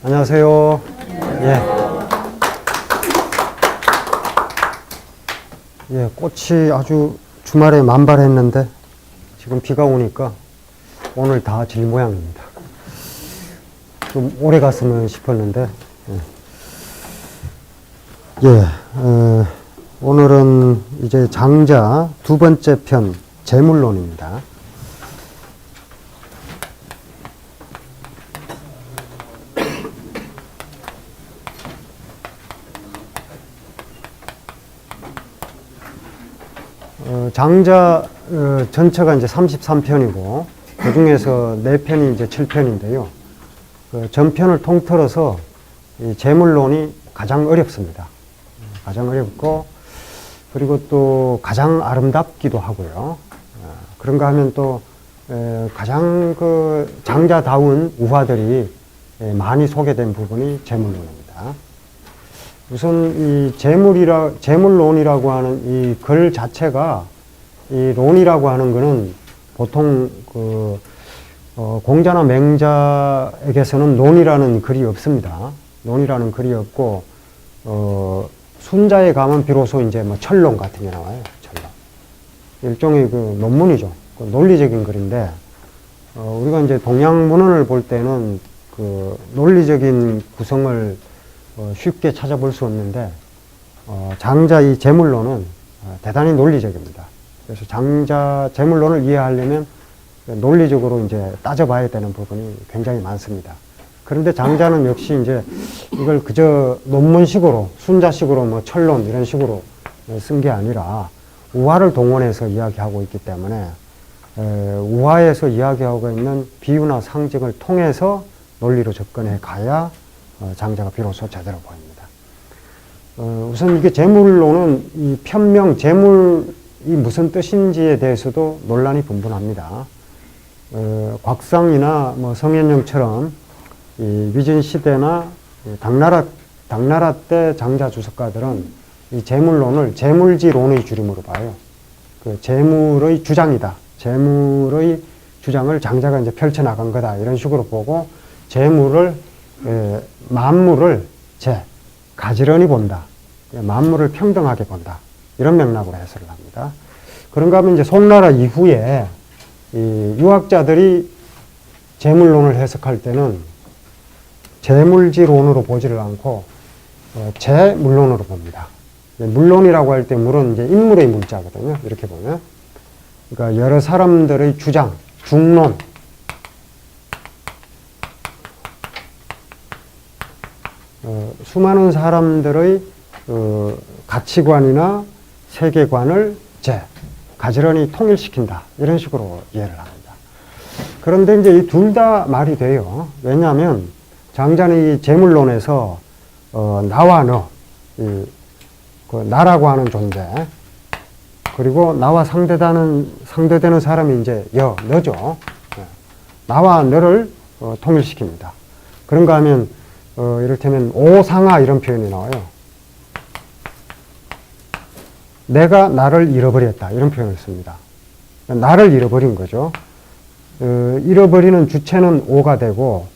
안녕하세요. 꽃이 아주 주말에 만발했는데 지금 비가 오니까 오늘 다 질 모양입니다. 좀 오래 갔으면 싶었는데, 오늘은 이제 장자 두 번째 편 재물론입니다. 장자 전체가 이제 33편이고 그 중에서 4편이 이제 7편인데요. 전편을 통틀어서 이 재물론이 가장 어렵습니다. 가장 어렵고 그리고 또 가장 아름답기도 하고요. 그런가 하면 또 가장 그 장자다운 우화들이 많이 소개된 부분이 재물론입니다. 우선 이 재물론이라고 하는 이 글 자체가 이 론이라고 하는 거는 보통 공자나 맹자에게서는 논이라는 글이 없습니다. 논이라는 글이 없고, 순자에 가면 비로소 이제 뭐 철론 같은 게 나와요. 철론. 일종의 그 논문이죠. 그 논리적인 글인데, 우리가 이제 동양문헌을 볼 때는 그 논리적인 구성을 쉽게 찾아볼 수 없는데, 장자 이 재물론은 대단히 논리적입니다. 그래서 장자 재물론을 이해하려면 논리적으로 이제 따져봐야 되는 부분이 굉장히 많습니다. 그런데 장자는 역시 이제 이걸 그저 논문식으로, 순자식으로 뭐 철론 이런 식으로 쓴 게 아니라 우화를 동원해서 이야기하고 있기 때문에 우화에서 이야기하고 있는 비유나 상징을 통해서 논리로 접근해 가야 장자가 비로소 제대로 보입니다. 우선 이게 재물론은 이 편명 재물이 무슨 뜻인지에 대해서도 논란이 분분합니다. 곽상이나 뭐 성현영처럼 이 위진시대나 당나라 때 장자 주석가들은 이 재물론을 재물지론의 줄임으로 봐요. 그 재물의 주장이다. 재물의 주장을 장자가 이제 펼쳐나간 거다. 이런 식으로 보고 재물을 만물을 가지런히 본다. 만물을 평등하게 본다. 이런 맥락으로 해설을 합니다. 그런가 하면 이제 송나라 이후에 이 유학자들이 재물론을 해석할 때는 재물지론으로 보지를 않고 재물론으로 봅니다. 물론이라고 할 때 물은 이제 인물의 문자거든요. 이렇게 보면. 그러니까 여러 사람들의 주장, 중론, 수많은 사람들의 가치관이나 세계관을 가지런히 통일시킨다. 이런 식으로 이해를 합니다. 그런데 이제 이 둘 다 말이 돼요. 왜냐하면 장자는 이 재물론에서 나와 너, 그 나라고 하는 존재, 그리고 나와 상대되는 사람이 이제 너죠. 나와 너를 통일시킵니다. 그런가 하면 이를테면 오상아 이런 표현이 나와요. 내가 나를 잃어버렸다. 이런 표현을 씁니다. 나를 잃어버린 거죠. 잃어버리는 주체는 오가 되고,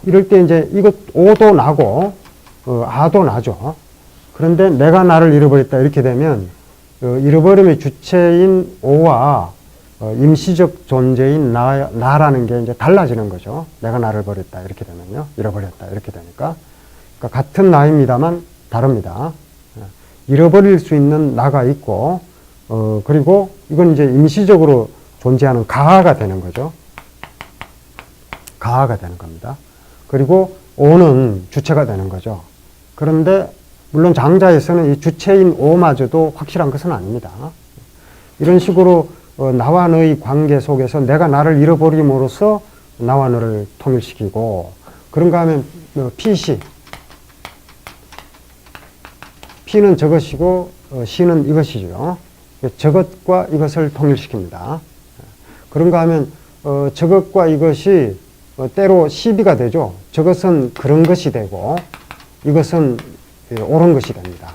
이럴 때 이제 이것 오도 나고, 아도 나죠. 그런데 내가 나를 잃어버렸다. 이렇게 되면, 잃어버림의 주체인 오와 임시적 존재인 나라는 게 이제 달라지는 거죠. 내가 나를 버렸다. 이렇게 되면요. 잃어버렸다. 이렇게 되니까. 그러니까 같은 나입니다만 다릅니다. 잃어버릴 수 있는 나가 있고, 그리고 이건 이제 임시적으로 존재하는 가하가 되는 거죠. 가하가 되는 겁니다. 그리고 오는 주체가 되는 거죠. 그런데 물론 장자에서는 이 주체인 오마저도 확실한 것은 아닙니다. 이런 식으로 나와 너의 관계 속에서 내가 나를 잃어버림으로써 나와 너를 통일시키고, 그런가 하면 피시, 피는 저것이고 시는 이것이죠. 저것과 이것을 통일시킵니다. 그런가 하면 저것과 이것이 때로 시비가 되죠. 저것은 그런 것이 되고 이것은 옳은 것이 됩니다.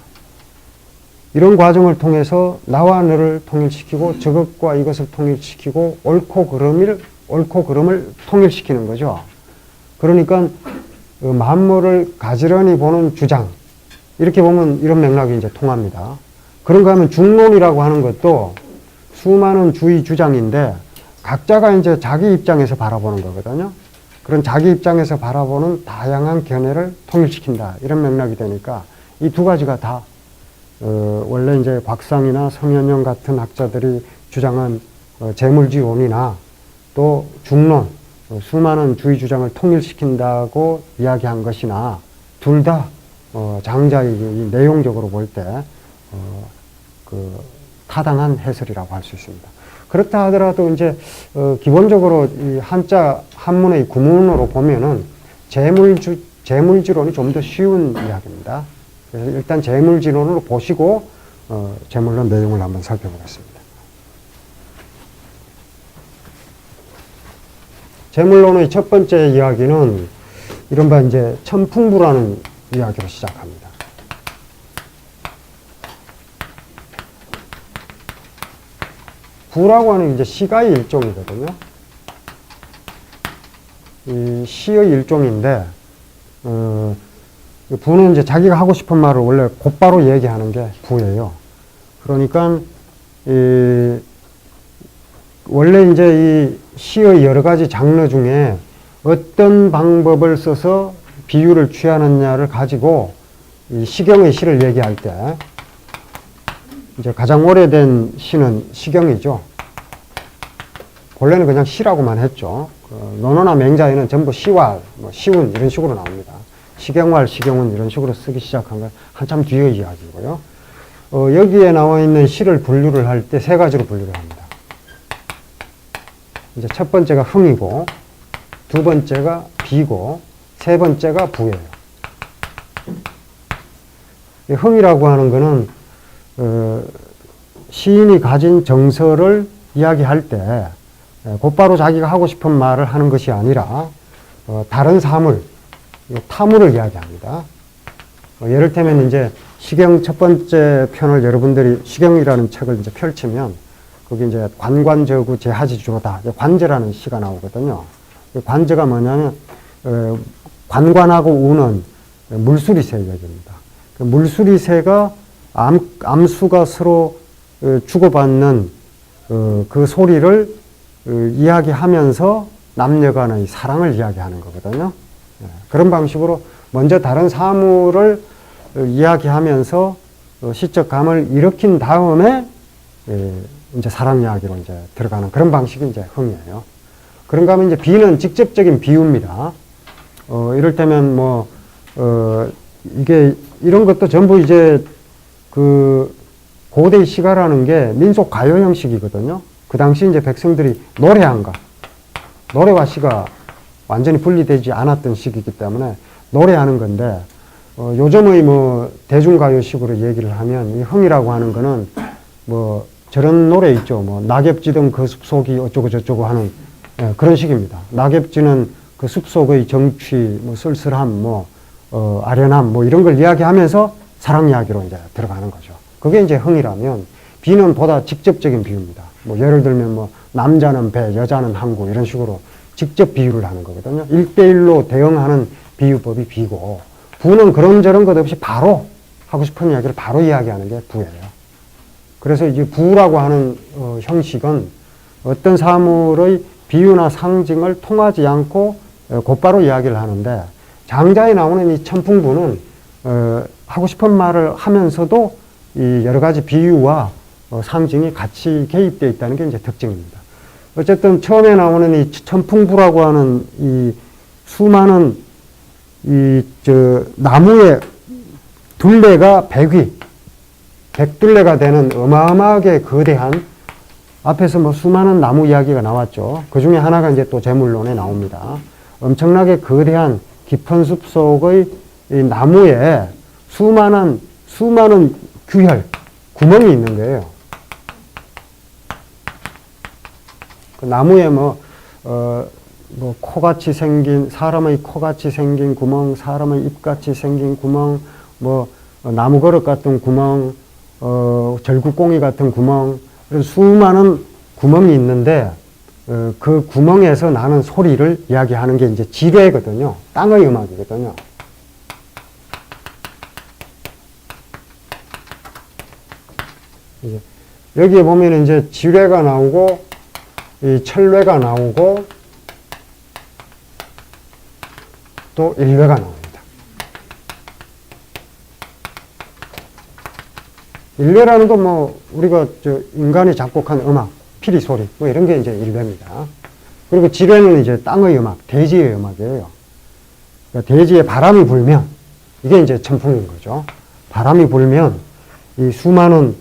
이런 과정을 통해서 나와 너를 통일시키고 저것과 이것을 통일시키고 옳고 그름을 통일시키는 거죠. 그러니까 만물을 가지런히 보는 주장. 이렇게 보면 이런 맥락이 이제 통합니다. 그런가 하면 중론이라고 하는 것도 수많은 주의 주장인데 각자가 이제 자기 입장에서 바라보는 거거든요. 그런 자기 입장에서 바라보는 다양한 견해를 통일시킨다. 이런 맥락이 되니까 이 두 가지가 다 원래 이제 곽상이나 성현영 같은 학자들이 주장한 재물지론이나 또 중론, 수많은 주의 주장을 통일시킨다고 이야기한 것이나 둘 다 장자의 내용적으로 볼 때 타당한 해설이라고 할 수 있습니다. 그렇다 하더라도 이제 기본적으로 이 한자 한문의 구문으로 보면은 재물지론이 좀 더 쉬운 이야기입니다. 그래서 일단 재물지론으로 보시고 재물론 내용을 한번 살펴보겠습니다. 재물론의 첫 번째 이야기는 이른바 이제 천풍부라는 이야기로 시작합니다. 부라고 하는 이제 시가의 일종이거든요. 이 시의 일종인데, 부는 이제 자기가 하고 싶은 말을 원래 곧바로 얘기하는 게 부예요. 그러니까, 원래 이제 이 시의 여러 가지 장르 중에 어떤 방법을 써서 비유를 취하느냐를 가지고 이 시경의 시를 얘기할 때, 이제 가장 오래된 시는 시경이죠. 본래는 그냥 시라고만 했죠. 논어나 맹자에는 전부 시왈, 시운 이런 식으로 나옵니다. 시경왈, 시경운 이런 식으로 쓰기 시작한 건 한참 뒤의 이야기고요. 여기에 나와 있는 시를 분류를 할 때 세 가지로 분류를 합니다. 이제 첫 번째가 흥이고, 두 번째가 비고, 세 번째가 부예요. 이 흥이라고 하는 거는 시인이 가진 정서를 이야기할 때 곧바로 자기가 하고 싶은 말을 하는 것이 아니라 다른 사물, 타물을 이야기합니다. 예를 들면 이제 시경 첫 번째 편을 여러분들이 시경이라는 책을 이제 펼치면 거기 이제 관관저구 제하지주로다 관제라는 시가 나오거든요. 관제가 뭐냐면 관관하고 우는 물수리새 얘기입니다. 물수리새가 암수가 서로 주고받는 그 소리를 이야기하면서 남녀간의 사랑을 이야기하는 거거든요. 그런 방식으로 먼저 다른 사물을 이야기하면서 시적 감을 일으킨 다음에 이제 사랑 이야기로 이제 들어가는 그런 방식이 이제 흥이에요. 그런가 하면 이제 비는 직접적인 비유입니다. 이를테면 이게 이런 것도 전부 이제 그 고대의 시가라는 게 민속 가요 형식이거든요. 그 당시 이제 백성들이 노래한 것, 노래와 시가 완전히 분리되지 않았던 시기이기 때문에 노래하는 건데, 요즘의 대중가요식으로 얘기를 하면 이 흥이라고 하는 거는 저런 노래 있죠. 낙엽지던 그 숲속이 어쩌고 저쩌고 하는 그런 식입니다. 낙엽지는 그 숲속의 정취, 쓸쓸함, 아련함, 이런 걸 이야기하면서 사랑 이야기로 이제 들어가는 거죠. 그게 이제 흥이라면, 비는 보다 직접적인 비유입니다. 예를 들면 남자는 배, 여자는 항구, 이런 식으로 직접 비유를 하는 거거든요. 1대1로 대응하는 비유법이 비고, 부는 그런저런 것 없이 바로 하고 싶은 이야기를 바로 이야기하는 게 부예요. 그래서 이제 부라고 하는 형식은 어떤 사물의 비유나 상징을 통하지 않고 곧바로 이야기를 하는데, 장자에 나오는 이 천풍부는 하고 싶은 말을 하면서도 이 여러 가지 비유와 상징이 같이 개입되어 있다는 게 이제 특징입니다. 어쨌든 처음에 나오는 이 천풍부라고 하는 이 수많은 나무의 둘레가 백둘레가 되는 어마어마하게 거대한, 앞에서 수많은 나무 이야기가 나왔죠. 그 중에 하나가 이제 또 재물론에 나옵니다. 엄청나게 거대한 깊은 숲 속의 이 나무에 수많은 구멍이 있는 거예요. 그 나무에 코같이 생긴, 사람의 코같이 생긴 구멍, 사람의 입같이 생긴 구멍, 나무 그릇 같은 구멍, 절구꽁이 같은 구멍, 이런 수많은 구멍이 있는데, 그 구멍에서 나는 소리를 이야기하는 게 이제 지뢰거든요. 땅의 음악이거든요. 여기에 보면 이제 지뢰가 나오고, 이 철뇌가 나오고, 또 일뇌가 나옵니다. 일뇌라는 건 뭐, 우리가 인간이 작곡한 음악, 피리 소리, 뭐 이런 게 이제 일뇌입니다. 그리고 지뢰는 이제 땅의 음악, 대지의 음악이에요. 그러니까 대지에 바람이 불면, 이게 이제 천풍인 거죠. 바람이 불면, 이 수많은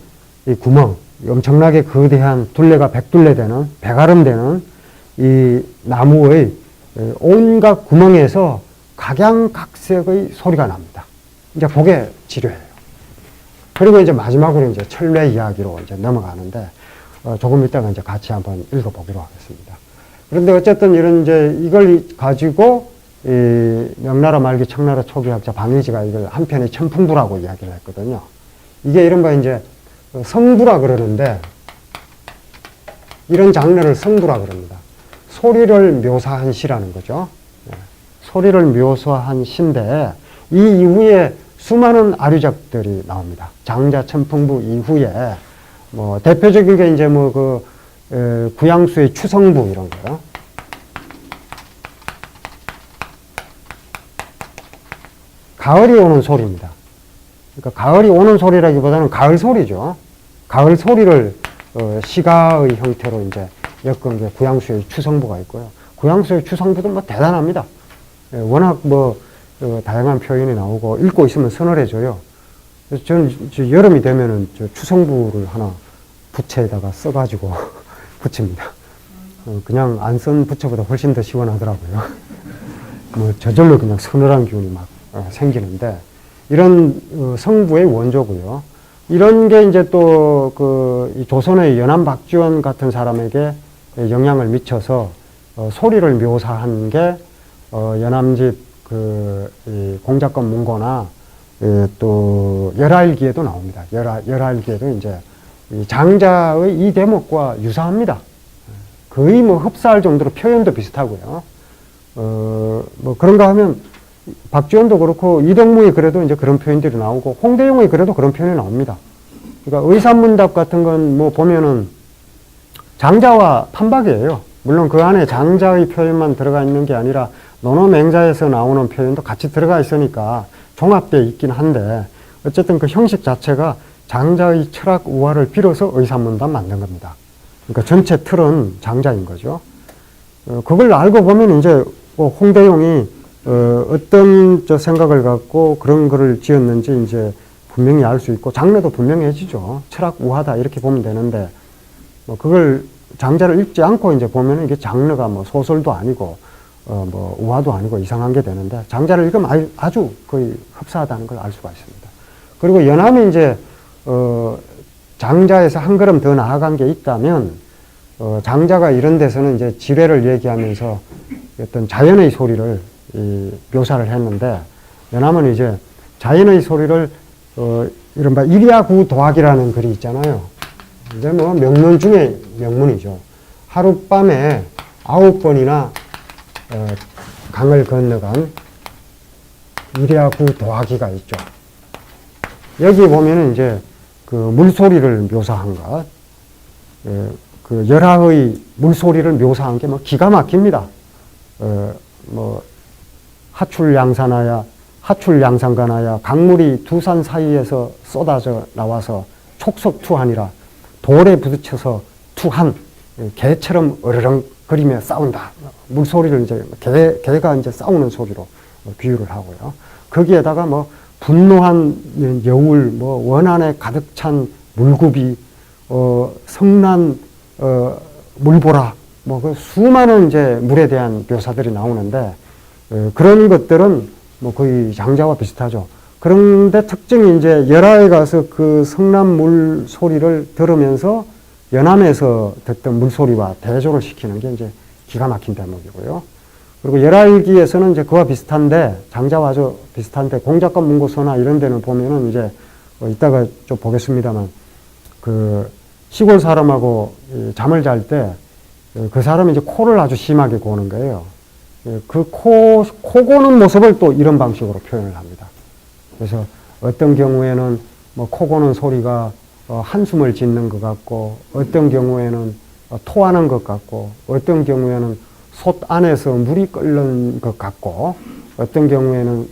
이 구멍, 엄청나게 거대한 둘레가 백둘레 되는, 백아름 되는 이 나무의 온갖 구멍에서 각양각색의 소리가 납니다. 이제 그게 지뢰예요. 그리고 이제 마지막으로 이제 철뇌 이야기로 이제 넘어가는데, 조금 이따가 이제 같이 한번 읽어보기로 하겠습니다. 그런데 어쨌든 이런 이제 이걸 가지고 이 명나라 말기 청나라 초기 학자 방의지가 이걸 한편의 천풍부라고 이야기를 했거든요. 이게 이른바 이제 성부라 그러는데, 이런 장르를 성부라 그럽니다. 소리를 묘사한 시라는 거죠. 소리를 묘사한 시인데, 이 이후에 수많은 아류작들이 나옵니다. 장자 천풍부 이후에, 뭐, 대표적인 게 이제 뭐, 구양수의 추성부 이런 거요. 가을이 오는 소리입니다. 그러니까 가을이 오는 소리라기보다는 가을 소리죠. 가을 소리를 시가의 형태로 이제 엮은 게 구양수의 추성부가 있고요. 구양수의 추성부도 뭐 대단합니다. 워낙 뭐 다양한 표현이 나오고 읽고 있으면 서늘해져요. 그래서 저는 여름이 되면은 추성부를 하나 부채에다가 써가지고 붙입니다. 그냥 안 쓴 부채보다 훨씬 더 시원하더라고요. 뭐 저절로 그냥 서늘한 기운이 막 생기는데, 이런 성부의 원조고요. 이런 게 이제 또 이 조선의 연암 박지원 같은 사람에게 영향을 미쳐서 소리를 묘사한 게 연암집 이 공작권 문고나 또 열알기에도 나옵니다. 열알기에도 이제 이 장자의 이 대목과 유사합니다. 거의 뭐 흡사할 정도로 표현도 비슷하고요. 뭐 그런가 하면 박지원도 그렇고 이덕무의 글에도 이제 그런 표현들이 나오고 홍대용의 글에도 그런 표현이 나옵니다. 그러니까 의산문답 같은 건 뭐 보면은 장자와 판박이에요. 물론 그 안에 장자의 표현만 들어가 있는 게 아니라 논어맹자에서 나오는 표현도 같이 들어가 있으니까 종합되어 있긴 한데, 어쨌든 그 형식 자체가 장자의 철학 우화를 빌어서 의산문답 만든 겁니다. 그러니까 전체 틀은 장자인 거죠. 그걸 알고 보면 이제 홍대용이 어떤 생각을 갖고 그런 글을 지었는지 이제 분명히 알 수 있고, 장르도 분명해지죠. 철학 우화다 이렇게 보면 되는데, 뭐 그걸 장자를 읽지 않고 이제 보면 이게 장르가 뭐 소설도 아니고 뭐 우화도 아니고 이상한 게 되는데, 장자를 읽으면 아주 거의 흡사하다는 걸 알 수가 있습니다. 그리고 연암이 이제 장자에서 한 걸음 더 나아간 게 있다면, 장자가 이런 데서는 이제 지뢰를 얘기하면서 어떤 자연의 소리를 묘사를 했는데, 연암은 이제 자연의 소리를 이른바 일야구 도학이라는 글이 있잖아요. 이제 뭐 명문 중에 명문이죠. 하룻밤에 9번이나 강을 건너간 일야구 도학이가 있죠. 여기 보면은 이제 그 물소리를 묘사한 것, 그 열하의 물소리를 묘사한 게 뭐 기가 막힙니다. 뭐 하출양산가나야 강물이 두 산 사이에서 쏟아져 나와서 촉석투한이라 돌에 부딪혀서 투한, 개처럼 어르렁거리며 싸운다. 물소리를 이제 개가 이제 싸우는 소리로 비유를 하고요. 거기에다가 뭐 분노한 여울, 뭐 원한에 가득 찬 물구비, 성난 물보라, 뭐 그 수많은 이제 물에 대한 묘사들이 나오는데, 그런 것들은 뭐 거의 장자와 비슷하죠. 그런데 특징이 이제 열하에 가서 그 성난 소리를 들으면서 연암에서 듣던 물소리와 대조를 시키는 게 이제 기가 막힌 대목이고요. 그리고 열하일기에서는 이제 그와 비슷한데, 장자와 아주 비슷한데, 공작권 문고서나 이런 데는 보면은 이제 이따가 좀 보겠습니다만, 그 시골 사람하고 잠을 잘 때 그 사람이 이제 코를 아주 심하게 고는 거예요. 그 코 고는 모습을 또 이런 방식으로 표현을 합니다. 그래서 어떤 경우에는 뭐 코 고는 소리가 한숨을 짓는 것 같고, 어떤 경우에는 토하는 것 같고, 어떤 경우에는 솥 안에서 물이 끓는 것 같고, 어떤 경우에는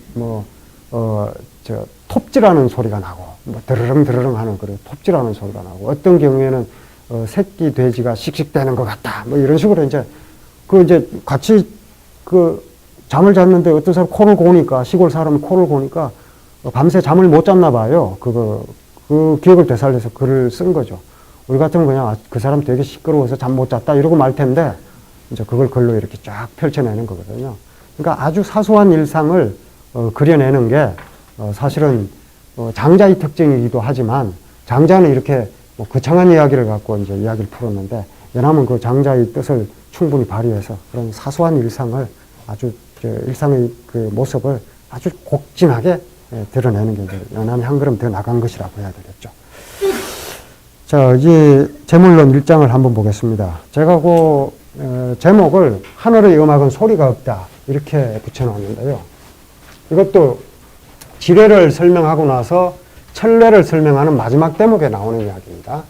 톱질하는 소리가 나고, 뭐 드르릉 드르릉 하는 그런 톱질하는 소리가 나고, 어떤 경우에는 새끼 돼지가 씩씩대는 것 같다. 뭐 이런 식으로 이제 같이 잠을 잤는데 어떤 사람 코를 고니까, 시골 사람은 코를 고니까 밤새 잠을 못 잤나 봐요. 그 기억을 되살려서 글을 쓴 거죠. 우리 같으면 그냥 그 사람 되게 시끄러워서 잠 못 잤다 이러고 말 텐데, 이제 그걸 글로 이렇게 쫙 펼쳐내는 거거든요. 그러니까 아주 사소한 일상을 그려내는 게 사실은 장자의 특징이기도 하지만, 장자는 이렇게 거창한 이야기를 갖고 이제 이야기를 풀었는데, 연암은 그 장자의 뜻을 충분히 발휘해서 그런 사소한 일상을 아주 일상의 그 모습을 아주 곡진하게 드러내는 게 이제 연암이 한 걸음 더 나간 것이라고 해야 되겠죠. 자, 이제 제물론 1장을 한번 보겠습니다. 제가 제목을 하늘의 음악은 소리가 없다 이렇게 붙여놨는데요. 이것도 지뢰를 설명하고 나서 천례를 설명하는 마지막 대목에 나오는 이야기입니다.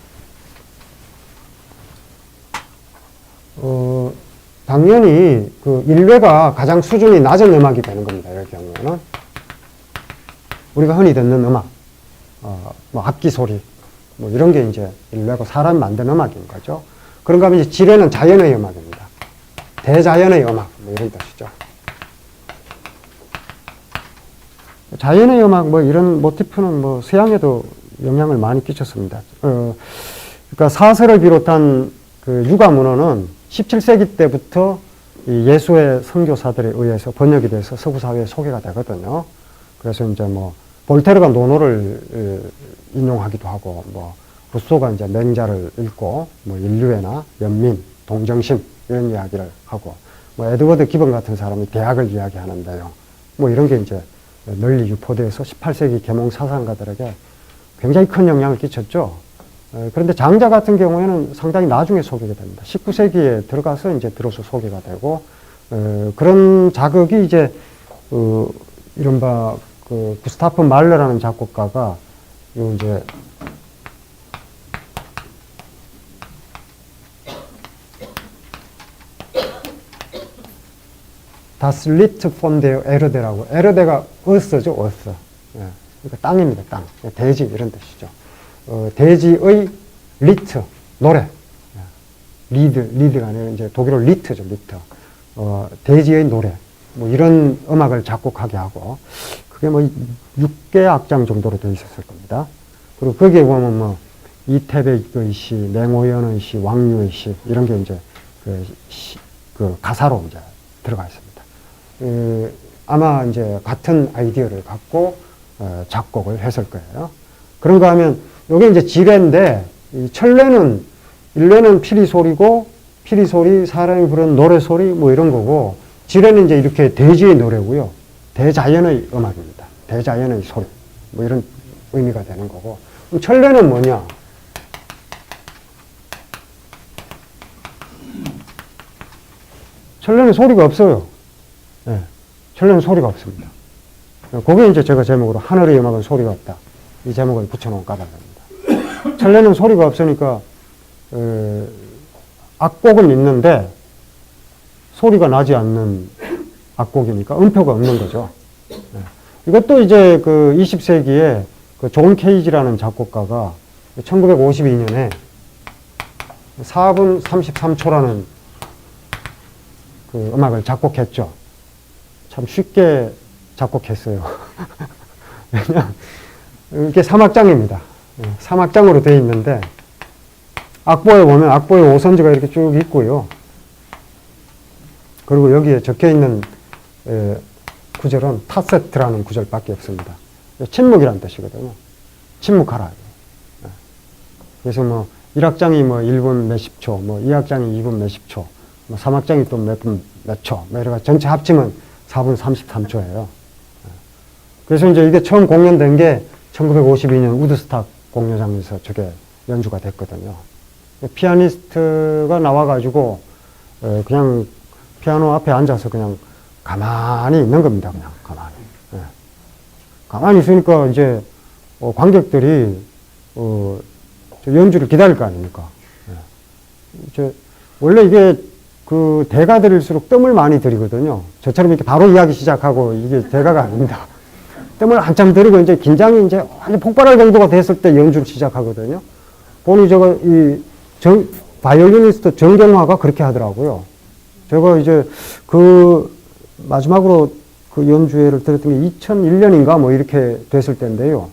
당연히 그 인류가 가장 수준이 낮은 음악이 되는 겁니다. 이럴 경우에는 우리가 흔히 듣는 음악, 뭐 악기 소리, 뭐 이런 게 이제 인류가 사람이 만든 음악인 거죠. 그런가 하면 이제 지뢰는 자연의 음악입니다. 대자연의 음악, 뭐 이런 뜻이죠. 자연의 음악, 뭐 이런 모티프는 뭐 서양에도 영향을 많이 끼쳤습니다. 그러니까 사설을 비롯한 그 유가 문헌은 17세기 때부터 이 예수의 선교사들에 의해서 번역이 돼서 서구 사회에 소개가 되거든요. 그래서 이제 뭐 볼테르가 논어를 인용하기도 하고, 뭐 루소가 이제 맹자를 읽고, 뭐 인류애나 연민, 동정심 이런 이야기를 하고, 뭐 에드워드 기본 같은 사람이 대학을 이야기하는데요. 뭐 이런 게 이제 널리 유포돼서 18세기 계몽 사상가들에게 굉장히 큰 영향을 끼쳤죠. 그런데 장자 같은 경우에는 상당히 나중에 소개가 됩니다. 19세기에 들어가서 이제 들어서 소개가 되고, 그런 자극이 이제 이른바 구스타프 말러라는 작곡가가 이제 Das Lied von der Erde라고, 에르데가 어스죠, 어스. 예, 그러니까 땅입니다, 땅. 대지 이런 뜻이죠. 대지의 리트, 노래. 리드가 아니라 이제 독일어 리트죠, 리트. 대지의 노래. 뭐 이런 음악을 작곡하게 하고, 그게 뭐 6개 악장 정도로 되어 있었을 겁니다. 그리고 거기에 보면 뭐 이태백의 시, 맹호연의 시, 왕류의 시, 이런 게 이제 그 가사로 이제 들어가 있습니다. 아마 이제 같은 아이디어를 갖고 작곡을 했을 거예요. 그런가 하면 이게 이제 지뢰인데, 이 천례는 일례는 피리 소리고, 피리 소리, 사람이 부르는 노래 소리 뭐 이런 거고, 지뢰는 이제 이렇게 대지의 노래고요. 대자연의 음악입니다. 대자연의 소리 뭐 이런 의미가 되는 거고, 그럼 천례는 뭐냐? 천례는 소리가 없어요. 네. 천례는 소리가 없습니다. 그게 이제 제가 제목으로 하늘의 음악은 소리가 없다, 이 제목을 붙여놓은 까닭입니다. 천례는 소리가 없으니까 악곡은 있는데 소리가 나지 않는 악곡이니까 음표가 없는 거죠. 네. 이것도 이제 그 20세기에 그 존 케이지라는 작곡가가 1952년에 4분 33초라는 그 음악을 작곡했죠. 참 쉽게 작곡했어요. 왜냐, 이게 3악장입니다. 3악장으로 되어 있는데, 악보에 보면 악보에 5선지가 이렇게 쭉 있고요. 그리고 여기에 적혀 있는 구절은 타세트라는 구절밖에 없습니다. 침묵이라는 뜻이거든요. 침묵하라. 그래서 뭐 1악장이 뭐 1분 몇십 초, 뭐 2악장이 2분 몇십 초, 뭐 3악장이 또 몇 분 몇 초, 뭐 이래가 전체 합치면 4분 33초예요. 그래서 이제 이게 처음 공연된 게 1952년 우드스탁 공연장에서 저게 연주가 됐거든요. 피아니스트가 나와가지고 그냥 피아노 앞에 앉아서 그냥 가만히 있는 겁니다. 그냥 가만히. 예. 가만히 있으니까 이제 관객들이 저 연주를 기다릴 거 아닙니까? 예. 원래 이게 그 대가 들일수록 뜸을 많이 들이거든요. 저처럼 이렇게 바로 이야기 시작하고 이게 대가가 아닙니다. 뜸을 한참 들이고 이제 긴장이 이제 완전 폭발할 정도가 됐을 때 연주를 시작하거든요. 보니 바이올리니스트 정경화가 그렇게 하더라고요. 제가 이제 마지막으로 그 연주회를 들었던 게 2001년인가 뭐 이렇게 됐을 때인데요.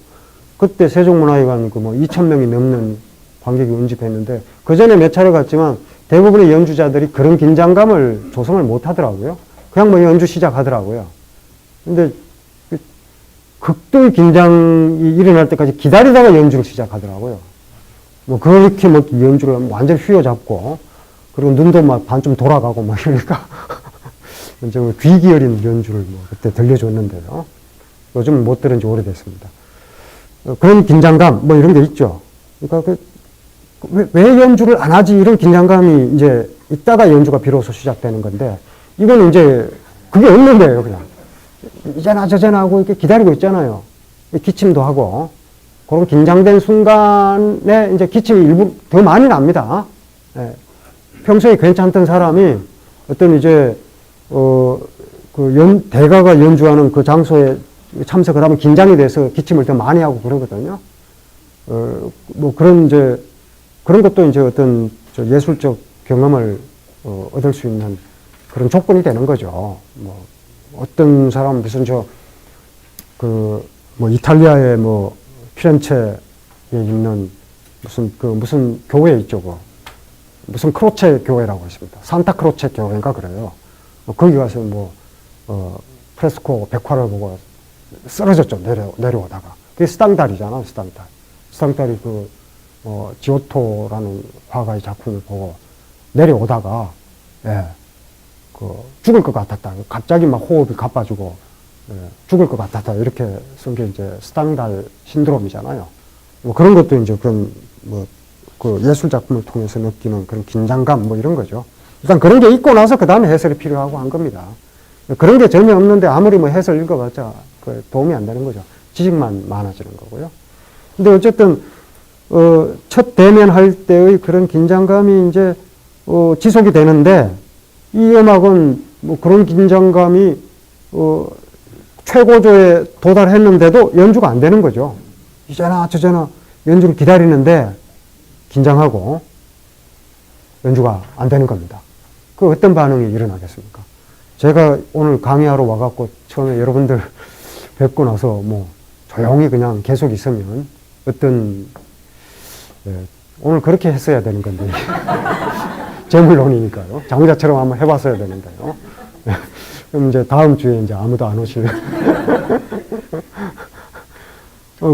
그때 세종문화회관 2,000명이 넘는 관객이 운집했는데 그 전에 몇 차례 갔지만 대부분의 연주자들이 그런 긴장감을 조성을 못 하더라고요. 그냥 뭐 연주 시작하더라고요. 근데 극도의 긴장이 일어날 때까지 기다리다가 연주를 시작하더라고요. 뭐 그렇게 뭐 연주를 완전 휘어잡고 그리고 눈도 막 반쯤 돌아가고 막 이러니까 이제 귀 기울인 연주를 뭐 그때 들려줬는데요. 요즘 못 들은 지 오래됐습니다. 그런 긴장감 뭐 이런 게 있죠. 그러니까 왜 연주를 안 하지 이런 긴장감이 이제 있다가 연주가 비로소 시작되는 건데 이거는 이제 그게 없는 거예요. 그냥 이제나 저제나 하고 이렇게 기다리고 있잖아요. 기침도 하고 그런 긴장된 순간에 이제 기침이 일부 더 많이 납니다. 예. 평소에 괜찮던 사람이 어떤 이제 대가가 연주하는 그 장소에 참석을 하면 긴장이 돼서 기침을 더 많이 하고 그러거든요. 뭐 그런 것도 이제 어떤 예술적 경험을 얻을 수 있는 그런 조건이 되는 거죠. 뭐 어떤 사람 무슨 이탈리아의 피렌체에 있는 무슨 교회 있죠. 무슨 크로체 교회라고 있습니다. 산타 크로체 교회인가 그래요. 거기 가서 프레스코 백화를 보고 쓰러졌죠. 내려오다가. 그게 스탕달이잖아, 스탕달. 스탕달이 지오토라는 화가의 작품을 보고 내려오다가, 죽을 것 같았다. 갑자기 막 호흡이 가빠지고, 죽을 것 같았다. 이렇게 쓴 게 이제 스탕달 신드롬이잖아요. 그런 것도 이제 그 예술 작품을 통해서 느끼는 그런 긴장감 이런 거죠. 일단 그런 게 있고 나서 그 다음에 해설이 필요하고 한 겁니다. 그런 게 전혀 없는데 아무리 해설 읽어봤자 도움이 안 되는 거죠. 지식만 많아지는 거고요. 근데 어쨌든 첫 대면할 때의 그런 긴장감이 이제 지속이 되는데 이 음악은 그런 긴장감이 최고조에 도달했는데도 연주가 안 되는 거죠. 이제나 저제나 연주를 기다리는데 긴장하고 연주가 안 되는 겁니다. 그 어떤 반응이 일어나겠습니까? 제가 오늘 강의하러 와갖고 처음에 여러분들 뵙고 나서 조용히 그냥 계속 있으면 오늘 그렇게 했어야 되는 건데 재물론이니까요. 장자처럼 한번 해봤어야 되는데요. 그럼 이제 다음 주에 이제 아무도 안 오시면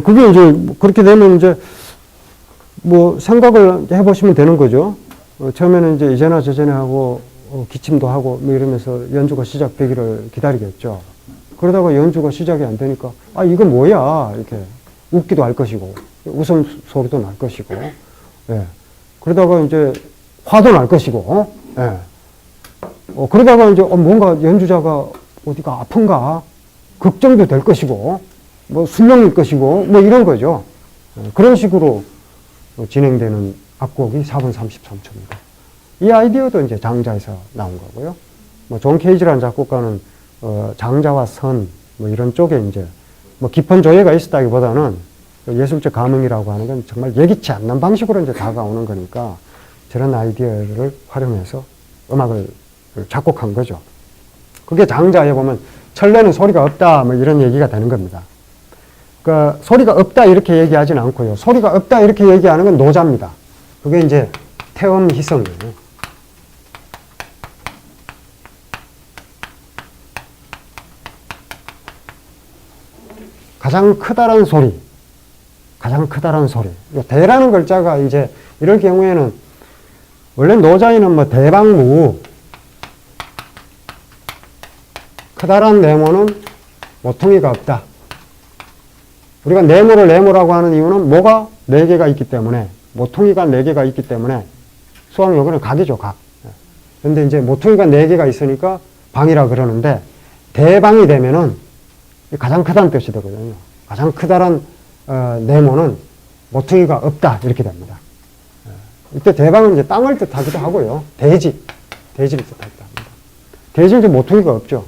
그게 이제 그렇게 되면 이제 생각을 해보시면 되는 거죠. 처음에는 이제 이제나 저제나 하고, 기침도 하고, 이러면서 연주가 시작되기를 기다리겠죠. 그러다가 연주가 시작이 안 되니까, 이건 뭐야. 이렇게 웃기도 할 것이고, 웃음소리도 날 것이고, 그러다가 이제 화도 날 것이고, 그러다가 이제 뭔가 연주자가 어디가 아픈가, 걱정도 될 것이고, 술렁일 것이고, 이런 거죠. 그런 식으로 진행되는 악곡이 4분 33초입니다. 이 아이디어도 이제 장자에서 나온 거고요. 존 케이지라는 작곡가는 장자와 선 이런 쪽에 이제 깊은 조예가 있었다기보다는 예술적 감흥이라고 하는 건 정말 예기치 않는 방식으로 이제 다가오는 거니까 저런 아이디어를 활용해서 음악을 작곡한 거죠. 그게 장자에 보면 철내는 소리가 없다 이런 얘기가 되는 겁니다. 그러니까 소리가 없다 이렇게 얘기하지는 않고요. 소리가 없다 이렇게 얘기하는 건 노자입니다. 그게 이제 태음희성이에요. 가장 크다란 소리. 대라는 글자가 이제 이럴 경우에는 원래 노자에는 대방무, 크다란 네모는 모퉁이가 없다. 우리가 네모를 네모라고 하는 이유는 모가 4개가 있기 때문에, 모퉁이가 4개가 있기 때문에 수학용어는 각이죠, 각. 근데 이제 모퉁이가 4개가 있으니까 방이라 그러는데, 대방이 되면은 가장 크다는 뜻이 되거든요. 가장 크다란 네모는 모퉁이가 없다 이렇게 됩니다. 이때 대방은 이제 땅을 뜻하기도 하고요. 대지를 뜻하기도 합니다. 대지는 이제 모퉁이가 없죠.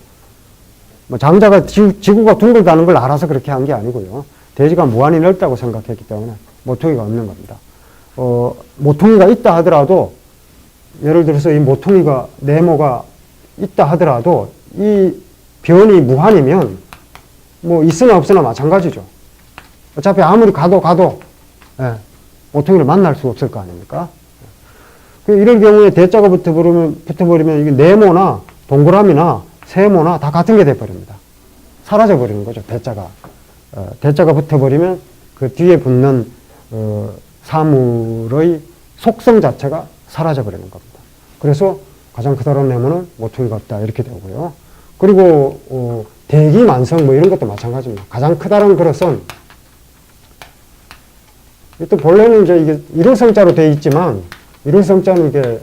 뭐 장자가 지구가 둥글다는 걸 알아서 그렇게 한 게 아니고요. 대지가 무한히 넓다고 생각했기 때문에 모퉁이가 없는 겁니다. 모퉁이가 있다 하더라도, 예를 들어서 이 모퉁이가, 네모가 있다 하더라도 이 변이 무한이면 뭐 있으나 없으나 마찬가지죠. 어차피 아무리 가도 예, 모퉁이를 만날 수 없을 거 아닙니까? 이럴 경우에 대자가 붙어버리면 이게 네모나 동그라미나 세모나 다 같은 게 돼버립니다. 사라져버리는 거죠, 대자가. 대자가 붙어버리면 그 뒤에 붙는 사물의 속성 자체가 사라져버리는 겁니다. 그래서 가장 크다란 네모는 모퉁이가 없다 이렇게 되고요. 그리고 대기만성 뭐 이런 것도 마찬가지입니다. 가장 크다란 그릇은, 또 본래는 이제 이게 일일성자로 되어 있지만, 일일성자는 이게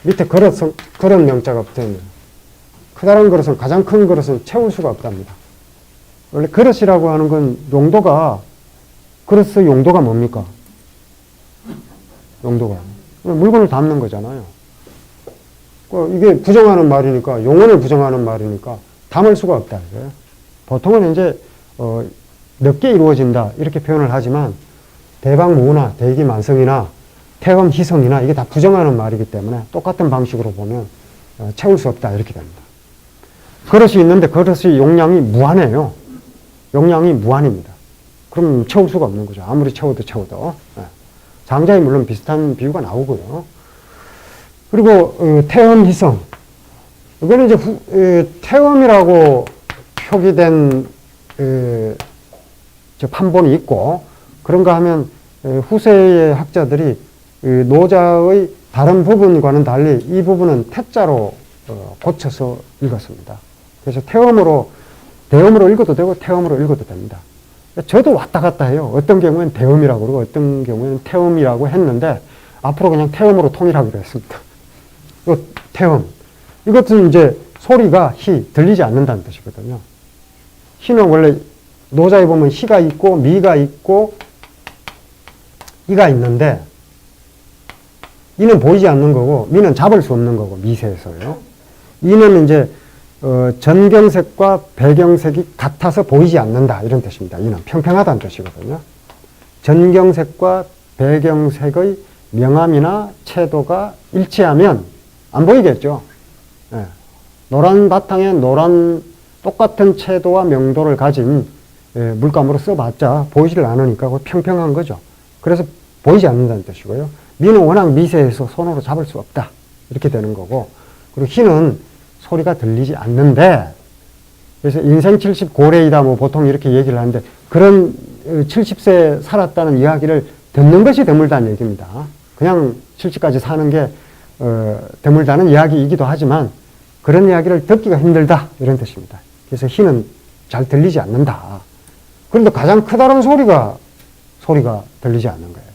밑에 그릇 명자가 붙어 있는, 크다란 그릇은, 가장 큰 그릇은 채울 수가 없답니다. 원래 그릇이라고 하는 건 용도가, 그릇의 용도가 뭡니까? 용도가 물건을 담는 거잖아요. 이게 부정하는 말이니까, 용언을 부정하는 말이니까 담을 수가 없다 이거예요. 보통은 이제 넓게 이루어진다 이렇게 표현을 하지만, 대방무나 대기만성이나 태엄희성이나 이게 다 부정하는 말이기 때문에 똑같은 방식으로 보면 채울 수 없다 이렇게 됩니다. 그릇이 있는데 그릇의 용량이 무한해요. 용량이 무한입니다. 그럼 채울 수가 없는 거죠. 아무리 채워도. 장자에 물론 비슷한 비유가 나오고요. 그리고 태엄희성, 이거는 이제 태엄이라고 표기된 저 판본이 있고, 그런가 하면 후세의 학자들이 노자의 다른 부분과는 달리 이 부분은 태자로 고쳐서 읽었습니다. 그래서 대음으로 읽어도 되고 태음으로 읽어도 됩니다. 저도 왔다 갔다 해요. 어떤 경우에는 대음이라고 그러고 어떤 경우에는 태음이라고 했는데, 앞으로 그냥 태음으로 통일하기로 했습니다. 태음. 이것은 이제 소리가 들리지 않는다는 뜻이거든요. 희는 원래 노자에 보면 희가 있고 미가 있고 이가 있는데, 이는 보이지 않는 거고 미는 잡을 수 없는 거고, 미세에서요. 이는 이제 전경색과 배경색이 같아서 보이지 않는다 이런 뜻입니다. 이는 평평하다는 뜻이거든요. 전경색과 배경색의 명암이나 채도가 일치하면 안 보이겠죠. 예. 노란 바탕에 똑같은 채도와 명도를 가진 물감으로 써봤자 보이지를 않으니까 평평한 거죠. 그래서 보이지 않는다는 뜻이고요. 미는 워낙 미세해서 손으로 잡을 수 없다 이렇게 되는 거고, 그리고 희는 소리가 들리지 않는데, 그래서 인생 70 고래이다 뭐 보통 이렇게 얘기를 하는데, 그런 70세 살았다는 이야기를 듣는 것이 드물다는 얘기입니다. 그냥 70까지 사는 게 드물다는 이야기이기도 하지만, 그런 이야기를 듣기가 힘들다 이런 뜻입니다. 그래서 희는 잘 들리지 않는다. 그런데 가장 크다는 소리가 들리지 않는 거예요.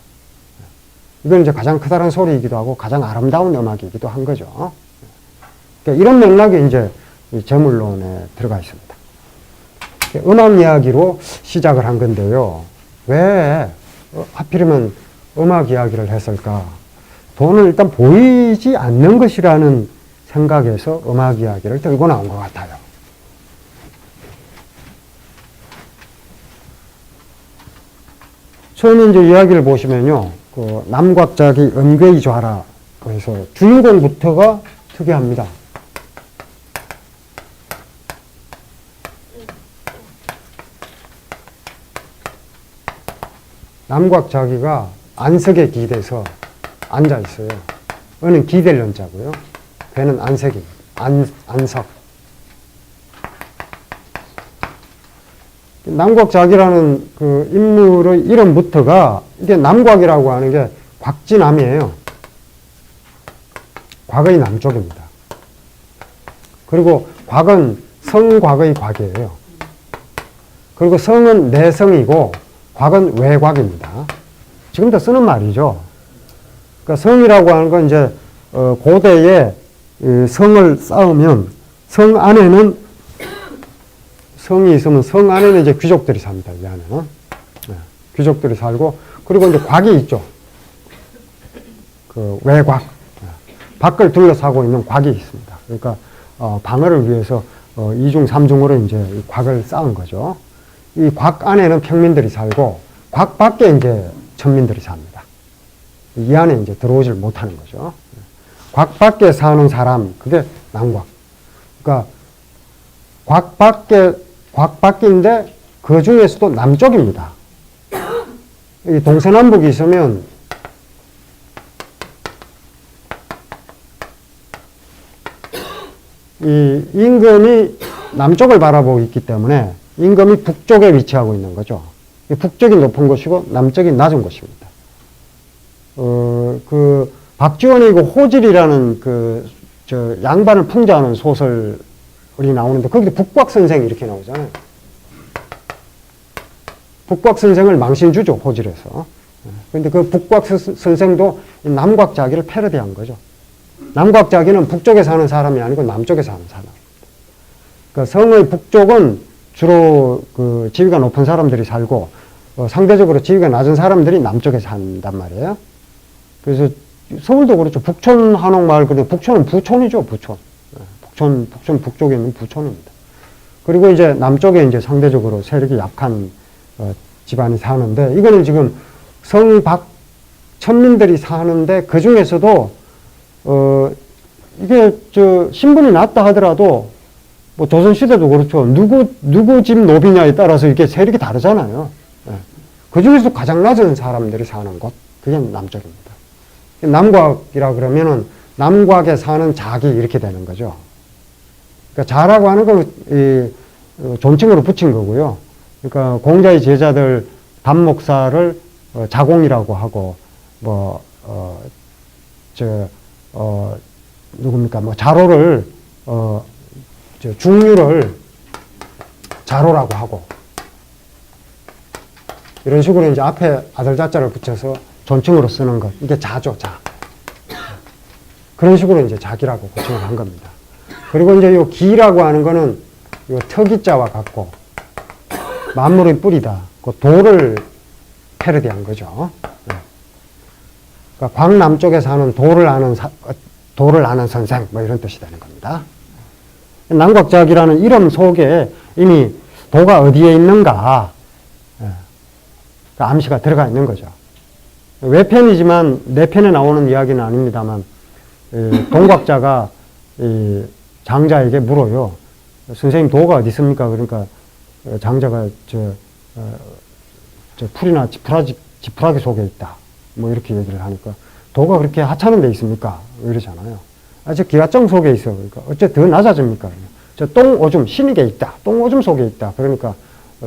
이건 이제 가장 크다는 소리이기도 하고 가장 아름다운 음악이기도 한 거죠. 그러니까 이런 맥락이 이제 이 저물론에 들어가 있습니다. 음악 이야기로 시작을 한 건데요. 왜 하필이면 음악 이야기를 했을까? 돈은 일단 보이지 않는 것이라는 생각에서 음악 이야기를 들고 나온 것 같아요. 처음에 이제 이야기를 보시면요. 그 남곽자기 은괴의 좌라. 그래서 주인공부터가 특이합니다. 남곽자기가 안석에 기대서 앉아 있어요. 은은 기댈 연자고요. 배는 안석이, 안석. 남곽자기라는 그 인물의 이름부터가, 이게 남곽이라고 하는 게 곽지남이에요. 곽의 남쪽입니다. 그리고 곽은 성곽의 곽이에요. 그리고 성은 내성이고 곽은 외곽입니다. 지금도 쓰는 말이죠. 그러니까 성이라고 하는 건 이제 고대에 성을 쌓으면 성 안에는 성이 있으면 성 안에는 이제 귀족들이 삽니다. 이 안에는 귀족들이 살고 그리고 이제 곽이 있죠. 그 외곽 밖을 둘러싸고 있는 곽이 있습니다. 그러니까 방어를 위해서 2중 3중으로 이제 이 곽을 쌓은 거죠. 이 곽 안에는 평민들이 살고 곽 밖에 이제 천민들이 삽니다. 이 안에 이제 들어오질 못하는 거죠. 곽 밖에 사는 사람, 그게 남곽. 그러니까 곽 밖인데 그 중에서도 남쪽입니다. 이 동서남북이 있으면 이 임금이 남쪽을 바라보고 있기 때문에 임금이 북쪽에 위치하고 있는 거죠. 북쪽이 높은 곳이고 남쪽이 낮은 곳입니다. 그 박지원의 그 호질이라는 양반을 풍자하는 소설이 나오는데 거기도 북곽 선생이 이렇게 나오잖아요. 북곽 선생을 망신주죠, 호질에서. 그런데 그 북곽 선생도 남곽 자기를 패러디한 거죠. 남곽 자기는 북쪽에 사는 사람이 아니고 남쪽에 사는 사람입니다. 그 성의 북쪽은 주로 그 지위가 높은 사람들이 살고 상대적으로 지위가 낮은 사람들이 남쪽에 산단 말이에요. 그래서 서울도 그렇죠. 북촌 한옥마을, 근데 북촌은 부촌이죠, 부촌. 북촌 북쪽에 있는 부촌입니다. 그리고 이제 남쪽에 이제 상대적으로 세력이 약한 집안이 사는데, 이거는 지금 성박 천민들이 사는데, 그 중에서도, 이게 신분이 낮다 하더라도, 뭐 조선시대도 그렇죠. 누구 집 노비냐에 따라서 이렇게 세력이 다르잖아요. 그 중에서도 가장 낮은 사람들이 사는 곳, 그게 남쪽입니다. 남곽이라 그러면은 남곽에 사는 자기 이렇게 되는 거죠. 그러니까 자라고 하는 건 존칭으로 붙인 거고요. 그러니까 공자의 제자들 단목사를 자공이라고 하고 누굽니까? 뭐 자로를 중류를 자로라고 하고 이런 식으로 이제 앞에 아들 자자를 붙여서 존칭으로 쓰는 것. 이게 자죠, 자. 그런 식으로 이제 자기라고 고칭을 한 겁니다. 그리고 이제 요 기라고 하는 거는 요特기자와 같고, 만물의 뿌리다. 그 도를 패러디한 거죠. 그러니까 광남쪽에 사는 도를 아는 선생, 뭐 이런 뜻이 되는 겁니다. 남곽작이라는 이름 속에 이미 도가 어디에 있는가, 그 암시가 들어가 있는 거죠. 외편이지만 내편에 나오는 이야기는 아닙니다만, 동곽자가 장자에게 물어요. 선생님, 도가 어디 있습니까? 그러니까 장자가 풀이나 지푸라기 속에 있다. 뭐 이렇게 얘기를 하니까, 도가 그렇게 하찮은 데 있습니까? 이러잖아요. 저 기와정 속에 있어. 그러니까 어째 더 낮아집니까? 저 똥오줌, 신익에 있다. 똥오줌 속에 있다. 그러니까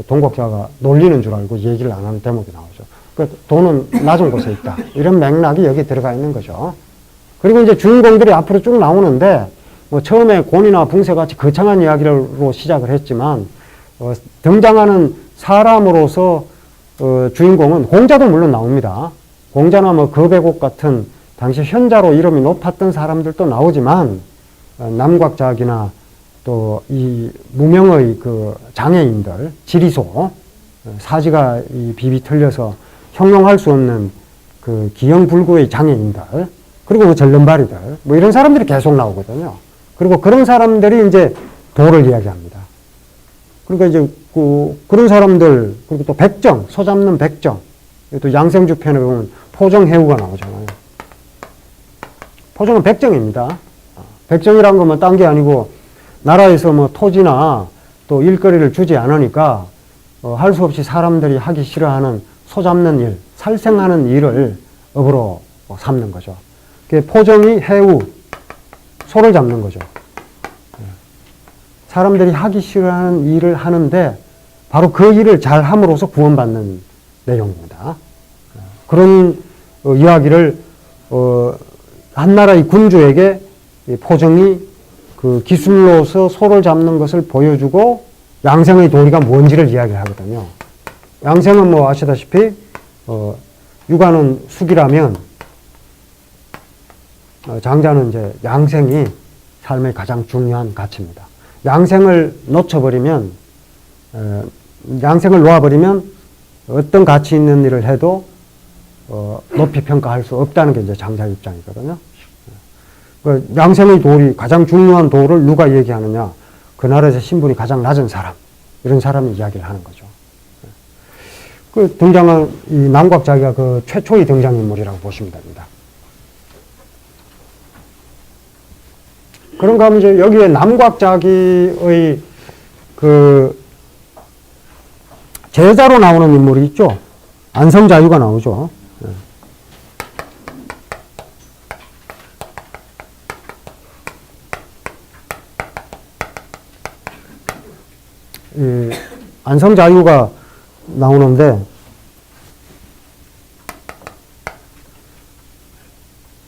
동곽자가 놀리는 줄 알고 얘기를 안 하는 대목이 나오죠. 그 도는 낮은 곳에 있다. 이런 맥락이 여기 들어가 있는 거죠. 그리고 이제 주인공들이 앞으로 쭉 나오는데, 뭐 처음에 곤이나 붕세같이 거창한 이야기로 시작을 했지만, 등장하는 사람으로서 주인공은 공자도 물론 나옵니다. 공자나 뭐 거배곡 같은 당시 현자로 이름이 높았던 사람들도 나오지만, 남곽작이나 또 이 무명의 그 장애인들, 지리소, 사지가 비비 틀려서 형용할 수 없는 그 기형불구의 장애인들, 그리고 그 절름발이들, 뭐 이런 사람들이 계속 나오거든요. 그리고 그런 사람들이 이제 도를 이야기합니다. 그러니까 이제 그런 사람들, 그리고 또 백정, 소 잡는 백정, 또 양생주 편에 보면 포정해우가 나오잖아요. 포정은 백정입니다. 백정이란 건 뭐 딴 게 아니고, 나라에서 뭐 토지나 또 일거리를 주지 않으니까 할 수 없이 사람들이 하기 싫어하는 소 잡는 일, 살생하는 일을 업으로 삼는 거죠. 포정이 해우, 소를 잡는 거죠. 사람들이 하기 싫어하는 일을 하는데 바로 그 일을 잘 함으로써 구원받는 내용입니다. 그런 이야기를 한 나라의 군주에게 포정이 그 기술로서 소를 잡는 것을 보여주고 양생의 도리가 뭔지를 이야기하거든요. 양생은 뭐 아시다시피 육아는 숙이라면 장자는 이제 양생이 삶의 가장 중요한 가치입니다. 양생을 놓쳐버리면, 양생을 놓아버리면 어떤 가치 있는 일을 해도 높이 평가할 수 없다는 게 이제 장자의 입장이거든요. 그 양생의 도리, 가장 중요한 도를 누가 얘기하느냐? 그 나라에서 신분이 가장 낮은 사람, 이런 사람이 이야기를 하는 거죠. 그 등장한 이 남곽자기가 그 최초의 등장인물이라고 보시면 됩니다. 그런가 하면 이제 여기에 남곽자기의 그 제자로 나오는 인물이 있죠. 안성자유가 나오죠. 이 안성자유가 나오는데,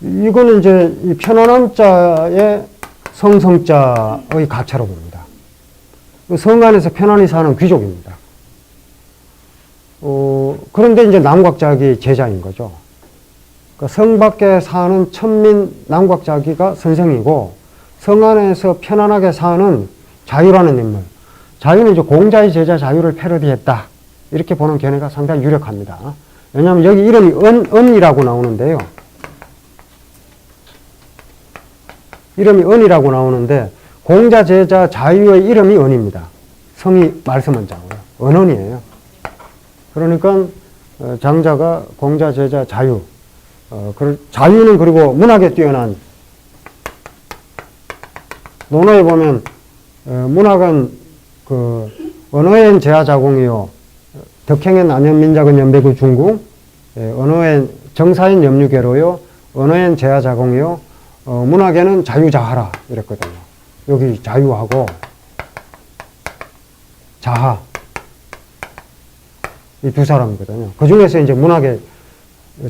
이거는 이제 이 편안한 자의 성성자의 가차로 봅니다. 성 안에서 편안히 사는 귀족입니다. 그런데 이제 남곽자기 제자인 거죠. 그러니까 성 밖에 사는 천민 남곽자기가 선생이고, 성 안에서 편안하게 사는 자유라는 인물. 자유는 이제 공자의 제자 자유를 패러디했다, 이렇게 보는 견해가 상당히 유력합니다. 왜냐하면 여기 이름이 은이라고 나오는데요. 이름이 은이라고 나오는데, 공자 제자 자유의 이름이 은입니다. 성이 말씀한 자고요. 은원이에요. 그러니까 장자가 공자 제자 자유, 자유는 그리고 문학에 뛰어난, 논어에 보면 문학은 그 언어엔 제하자공이요 덕행엔 안현민작은 연배구 중궁, 언어엔 정사엔 염류계로요 언어엔 제하자공이요 문학에는 자유자하라 이랬거든요. 여기 자유하고 자하, 이 두 사람이거든요. 그 중에서 이제 문학에,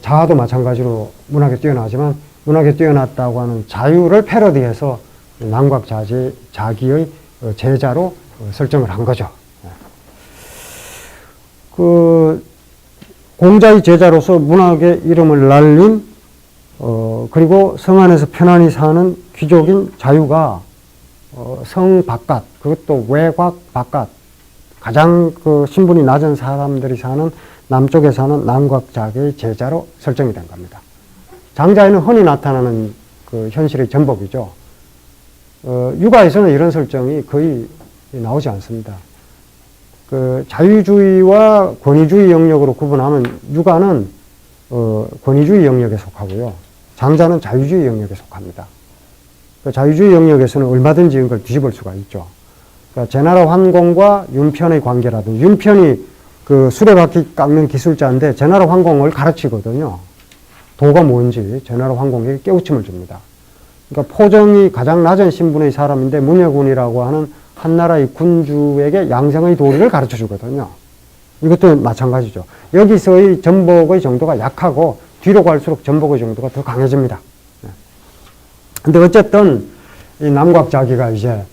자하도 마찬가지로 문학에 뛰어나지만, 문학에 뛰어났다고 하는 자유를 패러디해서 남곽자기의 제자로 설정을 한 거죠. 그 공자의 제자로서 문학의 이름을 날린, 그리고 성 안에서 편안히 사는 귀족인 자유가 성 바깥, 그것도 외곽 바깥, 가장 그 신분이 낮은 사람들이 사는 남쪽에 사는 남곽자기의 제자로 설정이 된 겁니다. 장자에는 흔히 나타나는 그 현실의 전복이죠. 육아에서는 이런 설정이 거의 나오지 않습니다. 그 자유주의와 권위주의 영역으로 구분하면 육아는 권위주의 영역에 속하고요. 장자는 자유주의 영역에 속합니다. 그 자유주의 영역에서는 얼마든지 이걸 뒤집을 수가 있죠. 그러니까 제나라 환공과 윤편의 관계라든지, 윤편이 그 수레바퀴 깎는 기술자인데 제나라 환공을 가르치거든요. 도가 뭔지 제나라 환공에게 깨우침을 줍니다. 그러니까 포정이 가장 낮은 신분의 사람인데 문여군이라고 하는 한나라의 군주에게 양생의 도리를 가르쳐 주거든요. 이것도 마찬가지죠. 여기서의 전복의 정도가 약하고 뒤로 갈수록 전복의 정도가 더 강해집니다. 근데 어쨌든 이 남곽자기가 이제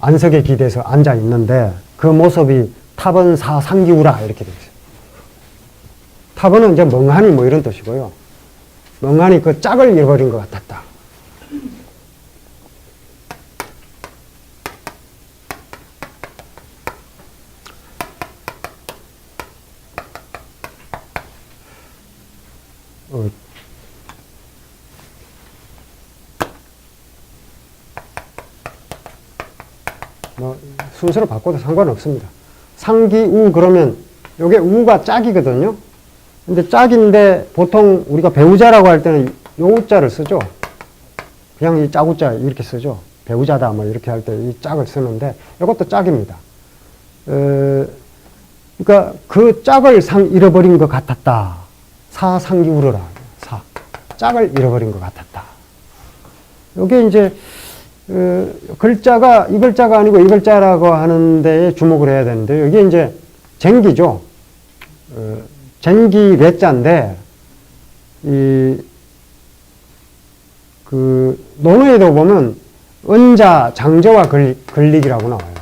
안석에 기대서 앉아 있는데 그 모습이 탑은사상기우라 이렇게 되어 있어요. 탑은 이제 멍하니 뭐 이런 뜻이고요. 멍하니 그 짝을 잃어버린 것 같았다. 뭐 순서를 바꿔도 상관없습니다. 상기우 그러면 요게 우가 짝이거든요. 근데 짝인데 보통 우리가 배우자라고 할 때는 요 우자를 쓰죠. 그냥 이 짝우자 이렇게 쓰죠. 배우자다 뭐 이렇게 할 때 이 짝을 쓰는데 이것도 짝입니다. 그러니까 그 짝을 잃어버린 것 같았다. 사상기우르라. 짝을 잃어버린 것 같았다. 요게 이제 글자가 이 글자가 아니고 이 글자라고 하는 데에 주목을 해야 되는데, 이게 이제 쟁기죠. 쟁기 레자인데, 그 논어에도 보면 은자, 장저와 근릭이라고 나와요.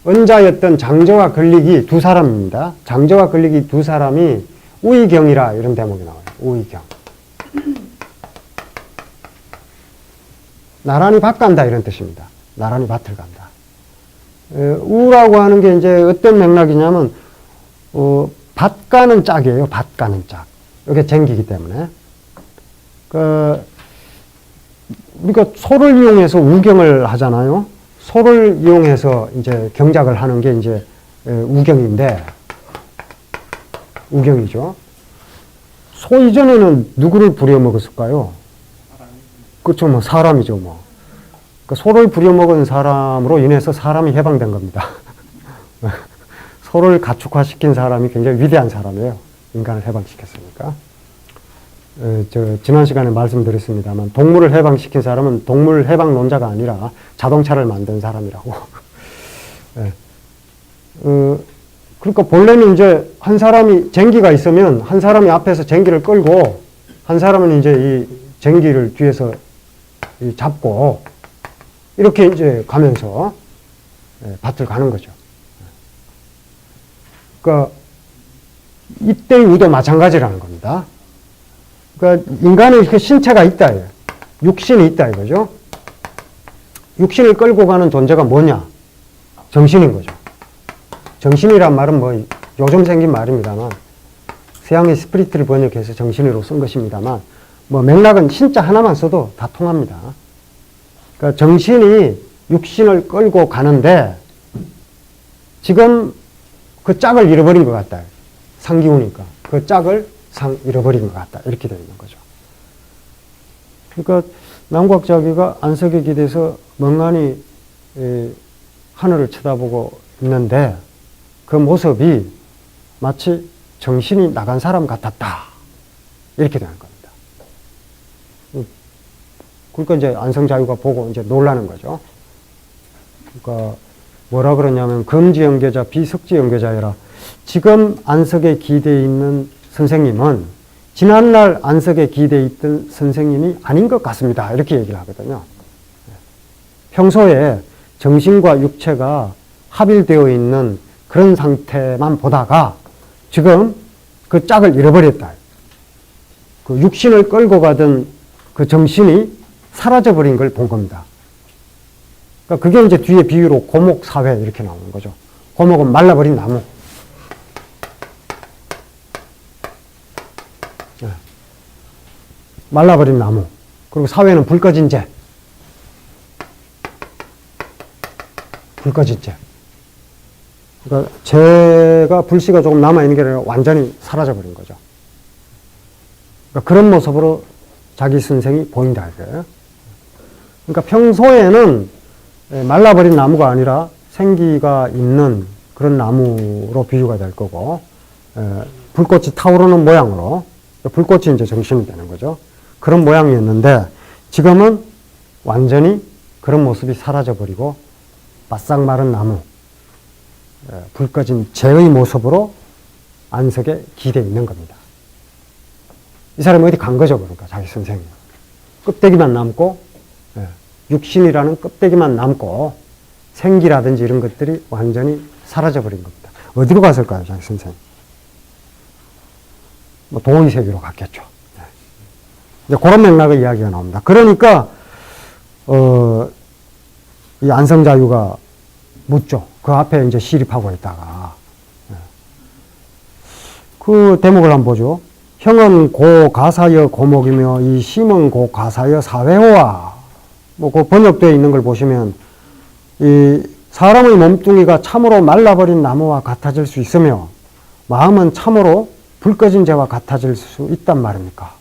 은자였던 장저와 근릭이 두 사람입니다. 장저와 근릭이 두 사람이 우의경이라 이런 대목이 나와요. 우의경. 나란히 밭 간다 이런 뜻입니다. 나란히 밭을 간다. 우라고 하는 게 이제 어떤 맥락이냐면 밭 가는 짝이에요. 밭 가는 짝. 이게 쟁기이기 때문에. 우리가 소를 이용해서 우경을 하잖아요. 소를 이용해서 이제 경작을 하는 게 이제 우경인데, 우경이죠. 소 이전에는 누구를 부려먹었을까요? 그렇죠. 뭐 사람이죠. 뭐. 그러니까 소를 부려먹은 사람으로 인해서 사람이 해방된 겁니다. 소를 가축화시킨 사람이 굉장히 위대한 사람이에요. 인간을 해방시켰으니까. 지난 시간에 말씀드렸습니다만 동물을 해방시킨 사람은 동물 해방론자가 아니라 자동차를 만든 사람이라고. 네. 그러니까 본래는 이제 한 사람이 쟁기가 있으면 한 사람이 앞에서 쟁기를 끌고 한 사람은 이제 이 쟁기를 뒤에서 잡고 이렇게 이제 가면서 밭을 가는 거죠. 그러니까 이때의 우도 마찬가지라는 겁니다. 그러니까 인간의 그 신체가 있다, 육신이 있다 이거죠. 육신을 끌고 가는 존재가 뭐냐? 정신인 거죠. 정신이란 말은 뭐 요즘 생긴 말입니다만 서양의 스피리트를 번역해서 정신으로 쓴 것입니다만 뭐 맥락은 신자 하나만 써도 다 통합니다. 그러니까 정신이 육신을 끌고 가는데 지금 그 짝을 잃어버린 것 같다. 상기우니까 그 짝을 잃어버린 것 같다. 이렇게 되어 있는 거죠. 그러니까 남곽자기가 안석에 기대서 멍하니 하늘을 쳐다보고 있는데 그 모습이 마치 정신이 나간 사람 같았다. 이렇게 되는 겁니다. 그러니까 이제 안성자유가 보고 이제 놀라는 거죠. 그러니까 뭐라 그러냐면 금지연계자, 비석지연계자여라. 지금 안석에 기대에 있는 선생님은 지난날 안석에 기대에 있던 선생님이 아닌 것 같습니다. 이렇게 얘기를 하거든요. 평소에 정신과 육체가 합일되어 있는 그런 상태만 보다가 지금 그 짝을 잃어버렸다. 그 육신을 끌고 가던 그 정신이 사라져버린 걸 본 겁니다. 그러니까 그게 이제 뒤에 비유로 고목사회 이렇게 나오는 거죠. 고목은 말라버린 나무. 말라버린 나무. 그리고 사회는 불 꺼진 재. 불 꺼진 재. 그러니까 재가 불씨가 조금 남아있는 게 아니라 완전히 사라져버린 거죠. 그러니까 그런 모습으로 자기 선생이 보인다 이거예요. 그러니까 평소에는 말라버린 나무가 아니라 생기가 있는 그런 나무로 비유가 될 거고, 불꽃이 타오르는 모양으로, 불꽃이 이제 정신이 되는 거죠. 그런 모양이었는데 지금은 완전히 그런 모습이 사라져버리고 바싹 마른 나무, 불 꺼진 재의 모습으로 안석에 기대어 있는 겁니다. 이 사람이 어디 간 거죠, 그러니까 자기 선생님. 껍데기만 남고, 육신이라는 껍데기만 남고 생기라든지 이런 것들이 완전히 사라져버린 겁니다. 어디로 갔을까요, 자기 선생님? 뭐 도의 세계로 갔겠죠. 이제 그런 맥락의 이야기가 나옵니다. 그러니까 이 안성자유가 묻죠. 그 앞에 이제 시립하고 있다가 그 대목을 한번 보죠. 형은 고 가사여 고목이며 이 심은 고 가사여 사회호와. 뭐 그 번역되어 있는 걸 보시면 이 사람의 몸뚱이가 참으로 말라버린 나무와 같아질 수 있으며 마음은 참으로 불 꺼진 재와 같아질 수 있단 말입니까?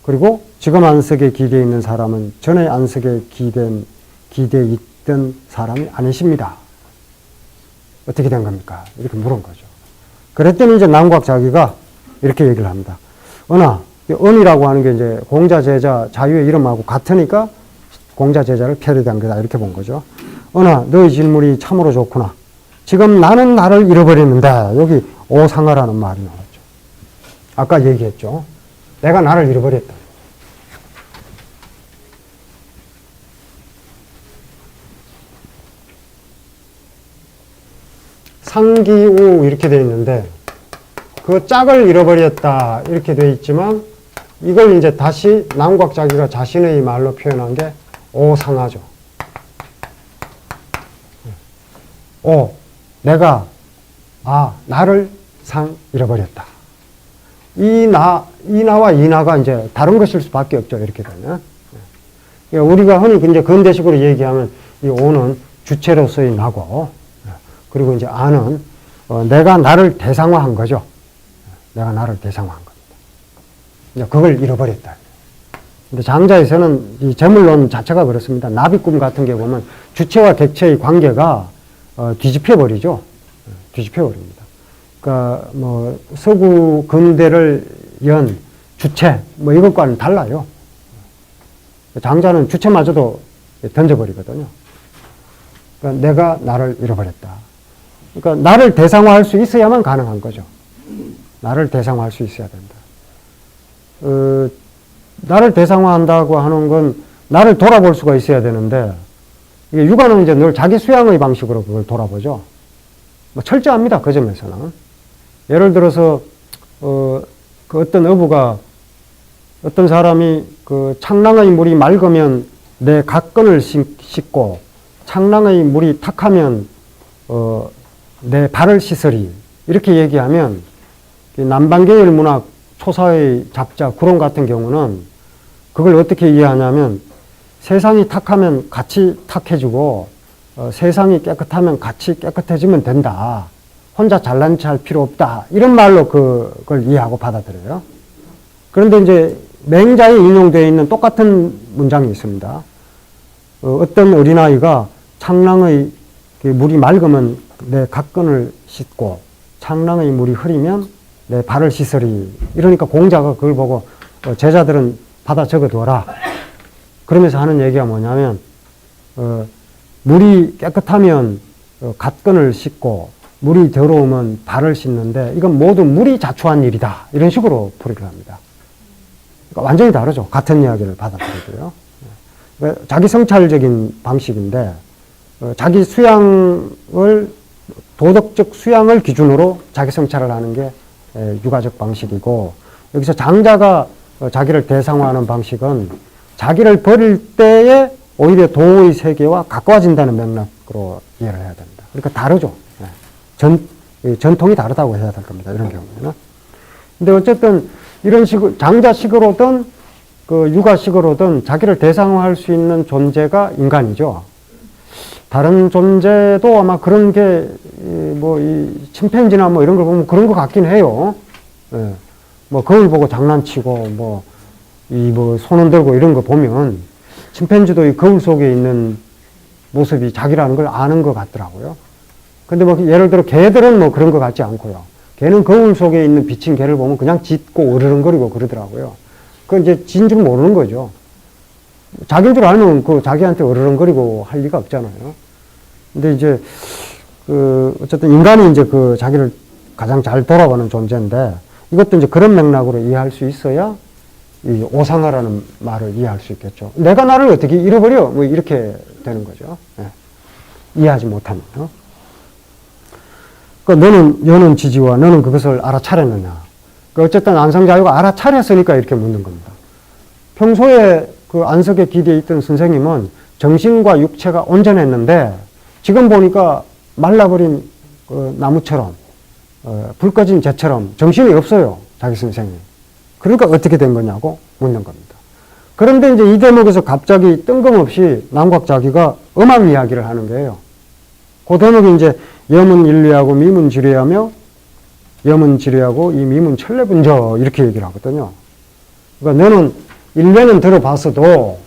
그리고 지금 안석에 기대에 있는 사람은 전에 안석에 기대에 있던 사람이 아니십니다. 어떻게 된 겁니까? 이렇게 물은 거죠. 그랬더니 이제 남곽자기가 이렇게 얘기를 합니다. 은이라고 하는 게 이제 공자, 제자, 자유의 이름하고 같으니까 공자, 제자를 패러디한 거다. 이렇게 본 거죠. 은아, 너의 질문이 참으로 좋구나. 지금 나는 나를 잃어버렸는데, 여기 오상하라는 말이 나왔죠. 아까 얘기했죠. 내가 나를 잃어버렸다. 상기우 이렇게 되어 있는데 그 짝을 잃어버렸다 이렇게 되어 있지만 이걸 이제 다시 남곽자기가 자신의 말로 표현한 게 오상하죠. 내가 나를 잃어버렸다. 이 나와 이 나가 이제 다른 것일 수밖에 없죠. 이렇게 되면. 우리가 흔히 이제 근대식으로 얘기하면 이 오는 주체로서의 나고, 그리고 이제 아는 내가 나를 대상화한 거죠. 내가 나를 대상화한 겁니다. 그걸 잃어버렸다. 근데 장자에서는 이 재물론 자체가 그렇습니다. 나비꿈 같은 게 보면 주체와 객체의 관계가 뒤집혀 버리죠. 뒤집혀 버립니다. 그러니까 뭐 서구 근대를 연 주체 뭐 이것과는 달라요. 장자는 주체마저도 던져버리거든요. 그러니까 내가 나를 잃어버렸다. 그러니까 나를 대상화할 수 있어야만 가능한 거죠. 나를 대상화할 수 있어야 된다. 나를 대상화한다고 하는 건 나를 돌아볼 수가 있어야 되는데, 이게 육아는 이제 늘 자기 수양의 방식으로 그걸 돌아보죠. 뭐 철저합니다. 그 점에서는. 예를 들어서 그 어떤 어부가 어떤 사람이 그 창랑의 물이 맑으면 내 각건을 씻고 창랑의 물이 탁하면 내 발을 씻으리 이렇게 얘기하면 남방계열 문학 초사의 잡자 구론 같은 경우는 그걸 어떻게 이해하냐면 세상이 탁하면 같이 탁해지고 세상이 깨끗하면 같이 깨끗해지면 된다. 혼자 잘난 체 할 필요 없다. 이런 말로 그걸 이해하고 받아들여요. 그런데 이제 맹자에 인용되어 있는 똑같은 문장이 있습니다. 어떤 어린아이가 창랑의 물이 맑으면 내 각건을 씻고 창랑의 물이 흐리면 내 발을 씻으리. 이러니까 공자가 그걸 보고 제자들은 받아 적어두어라. 그러면서 하는 얘기가 뭐냐면 물이 깨끗하면 각건을 씻고 물이 더러우면 발을 씻는데 이건 모두 물이 자초한 일이다. 이런 식으로 풀이를 합니다. 그러니까 완전히 다르죠. 같은 이야기를 받아들이고요. 그러니까 자기 성찰적인 방식인데 자기 수양을 도덕적 수양을 기준으로 자기 성찰을 하는 게 육아적 방식이고, 여기서 장자가 자기를 대상화하는 방식은 자기를 버릴 때에 오히려 도의 세계와 가까워진다는 맥락으로 이해를 해야 됩니다. 그러니까 다르죠. 전통이 다르다고 해야 될 겁니다. 이런 경우에는. 근데 어쨌든 이런 식으로 장자식으로든 그 육아식으로든 자기를 대상화할 수 있는 존재가 인간이죠. 다른 존재도 아마 그런 게 뭐 이 침팬지나 뭐 이런 걸 보면 그런 것 같긴 해요. 예. 뭐 거울 보고 장난치고 뭐 이 뭐 손 들고 이런 거 보면 침팬지도 이 거울 속에 있는 모습이 자기라는 걸 아는 것 같더라고요. 근데 뭐 예를 들어 개들은 뭐 그런 것 같지 않고요. 개는 거울 속에 있는 비친 개를 보면 그냥 짖고 으르렁거리고 그러더라고요. 그건 이제 진 줄 모르는 거죠. 자기인 줄 알면 그 자기한테 으르렁거리고 할 리가 없잖아요. 근데 이제 어쨌든 인간이 이제 그 자기를 가장 잘 돌아보는 존재인데 이것도 이제 그런 맥락으로 이해할 수 있어야 이 오상하라는 말을 이해할 수 있겠죠. 내가 나를 어떻게 잃어버려? 뭐 이렇게 되는 거죠. 예. 이해하지 못하면. 그러니까 너는 지지와 너는 그것을 알아차렸느냐. 그러니까 어쨌든 안성자유가 알아차렸으니까 이렇게 묻는 겁니다. 평소에 그 안석에 기대에 있던 선생님은 정신과 육체가 온전했는데 지금 보니까 말라버린 그 나무처럼 불 꺼진 재처럼 정신이 없어요. 자기 선생님. 그러니까 어떻게 된 거냐고 묻는 겁니다. 그런데 이제 이 대목에서 갑자기 뜬금없이 남곽자기가 음악 이야기를 하는 거예요. 그 대목이 이제 염은 인류하고 미문 지뢰하며 염은 지뢰하고 이 미문 천례분저 이렇게 얘기를 하거든요. 그러니까 너는 인류는 들어봤어도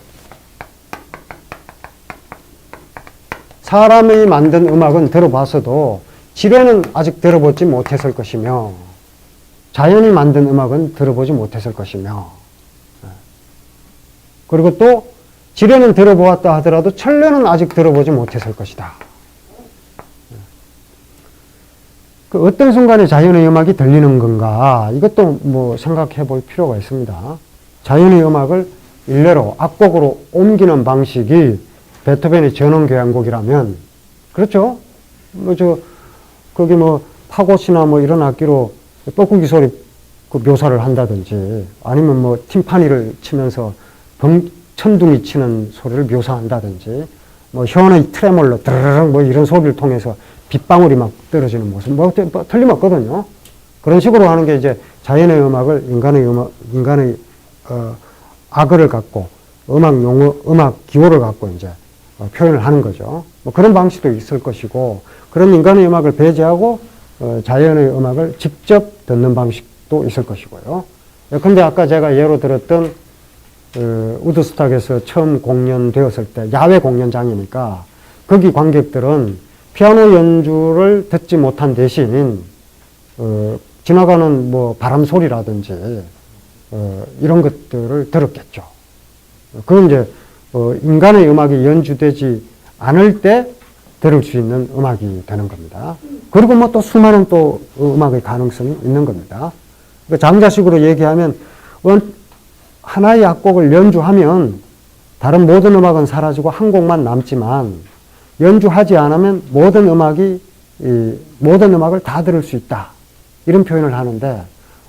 사람이 만든 음악은 들어봤어도 지뢰는 아직 들어보지 못했을 것이며 자연이 만든 음악은 들어보지 못했을 것이며 그리고 또 지뢰는 들어보았다 하더라도 천례는 아직 들어보지 못했을 것이다. 그 어떤 순간에 자연의 음악이 들리는 건가 이것도 뭐 생각해 볼 필요가 있습니다. 자연의 음악을 일례로 악곡으로 옮기는 방식이 베토벤의 전원교향곡이라면 그렇죠. 거기 파고시나 뭐 이런 악기로 뻐꾸기 소리 그 묘사를 한다든지 아니면 뭐 팀파니를 치면서 천둥이 치는 소리를 묘사한다든지 뭐 현의 트레몰로 드르륵 뭐 이런 소리를 통해서 빗방울이 막 떨어지는 모습 뭐 틀림없거든요. 그런 식으로 하는 게 이제 자연의 음악을 인간의 악어를 갖고 음악 용어, 음악 기호를 갖고 이제 표현을 하는 거죠. 뭐 그런 방식도 있을 것이고 그런 인간의 음악을 배제하고 자연의 음악을 직접 듣는 방식도 있을 것이고요. 근데 아까 제가 예로 들었던 우드스탁에서 처음 공연되었을 때 야외 공연장이니까 거기 관객들은 피아노 연주를 듣지 못한 대신 지나가는 뭐 바람 소리라든지 이런 것들을 들었겠죠. 그건 이제 인간의 음악이 연주되지 않을 때 들을 수 있는 음악이 되는 겁니다. 그리고 뭐 또 수많은 또 음악의 가능성이 있는 겁니다. 그러니까 장자식으로 얘기하면 하나의 악곡을 연주하면 다른 모든 음악은 사라지고 한 곡만 남지만 연주하지 않으면 모든 음악을 다 들을 수 있다. 이런 표현을 하는데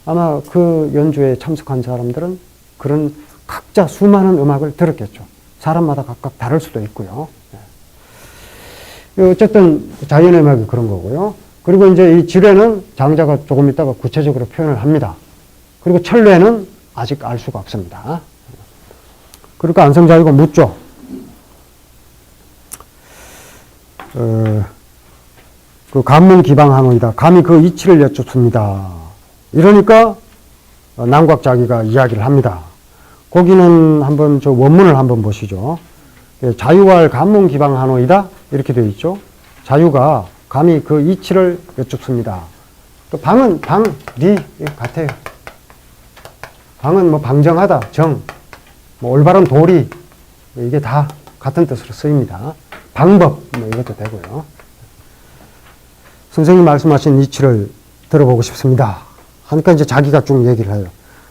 아마 그 연주에 참석한 사람들은 그런 각자 수많은 음악을 들었겠죠. 사람마다 각각 다를 수도 있고요. 어쨌든 자연의 음악이 그런 거고요. 그리고 이제 이 지뢰는 장자가 조금 있다가 구체적으로 표현을 합니다. 그리고 천례는 아직 알 수가 없습니다. 그러니까 안성자유가 묻죠. 그 감문기방항의다. 감히 그 이치를 여쭙습니다. 이러니까 남곽자기가 이야기를 합니다. 거기는 한번 저 원문을 한번 보시죠. 자유할 감문기방하노이다 이렇게 되어 있죠. 자유가 감히 그 이치를 여쭙습니다. 또 방은 리 같아요. 방은 뭐 방정하다, 뭐 올바른 도리 이게 다 같은 뜻으로 쓰입니다. 방법 뭐 이것도 되고요. 선생님 말씀하신 이치를 들어보고 싶습니다. 하니까 이제 자기가 쭉 얘기를 해요.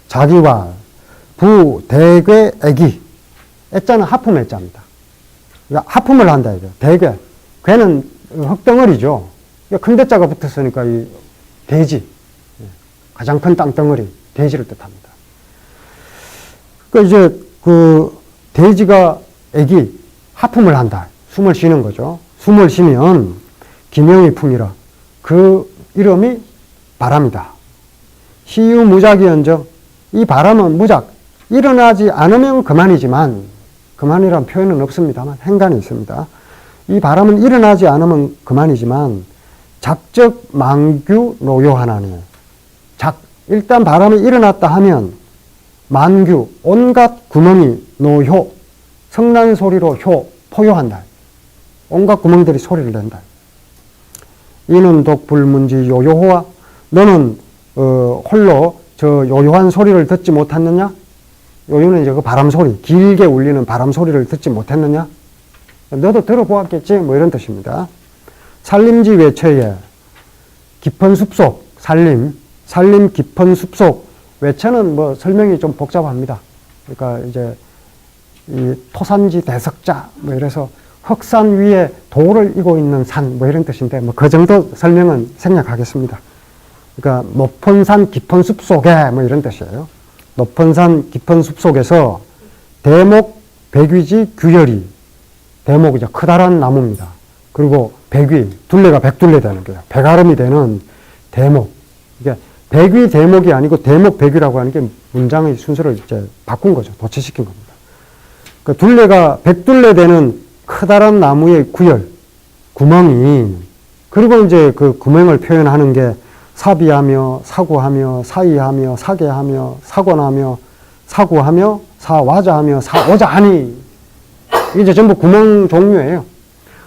자기와 부 대괴 애기 애자는 하품 애자입니다. 그러니까 하품을 한다 이거. 대괴 괴는 흙덩어리죠. 큰 대자가 붙었으니까 이 대지 가장 큰 땅덩어리 대지를 뜻합니다. 그러니까 이제 그 대지가 애기 하품을 한다. 숨을 쉬는 거죠. 숨을 쉬면 기명이 풍이라 그 이름이 바람이다. 시유 무작이언정 이 바람은 무작 일어나지 않으면 그만이지만 그만이란 표현은 없습니다만 행간이 있습니다. 이 바람은 일어나지 않으면 그만이지만 작적 만규 노요하나니 일단 바람이 일어났다 하면 만규 온갖 구멍이 노효 성난 소리로 포효한다. 온갖 구멍들이 소리를 낸다. 이는 독불문지 요요호와 너는 홀로 저 요요한 소리를 듣지 못했느냐? 요요는 이제 그 바람 소리, 길게 울리는 바람 소리를 듣지 못했느냐? 너도 들어보았겠지? 뭐 이런 뜻입니다. 산림지 외처에 깊은 숲속, 산림 깊은 숲속, 외처는 뭐 설명이 좀 복잡합니다. 그러니까 이제 이 토산지 대석자, 뭐 이래서 흑산 위에 돌을 이고 있는 산, 뭐 이런 뜻인데, 뭐 그 정도 설명은 생략하겠습니다. 그러니까 높은 산 깊은 숲 속에, 뭐 이런 뜻이에요. 높은 산 깊은 숲 속에서 대목, 백위지, 규열이, 대목이죠. 커다란 나무입니다. 그리고 백위, 둘레가 백둘레 되는 거예요. 백아름이 되는 대목. 이게 백위 대목이 아니고 대목 백위라고 하는 게 문장의 순서를 이제 바꾼 거죠. 도치시킨 겁니다. 그러니까 둘레가 백둘레 되는 커다란 나무의 구열, 구멍이, 그리고 이제 그 구멍을 표현하는 게 사비하며, 사구하며, 사이하며, 사계하며, 사권하며, 사구하며, 사와자하며, 사오자하니. 이게 이제 전부 구멍 종류예요.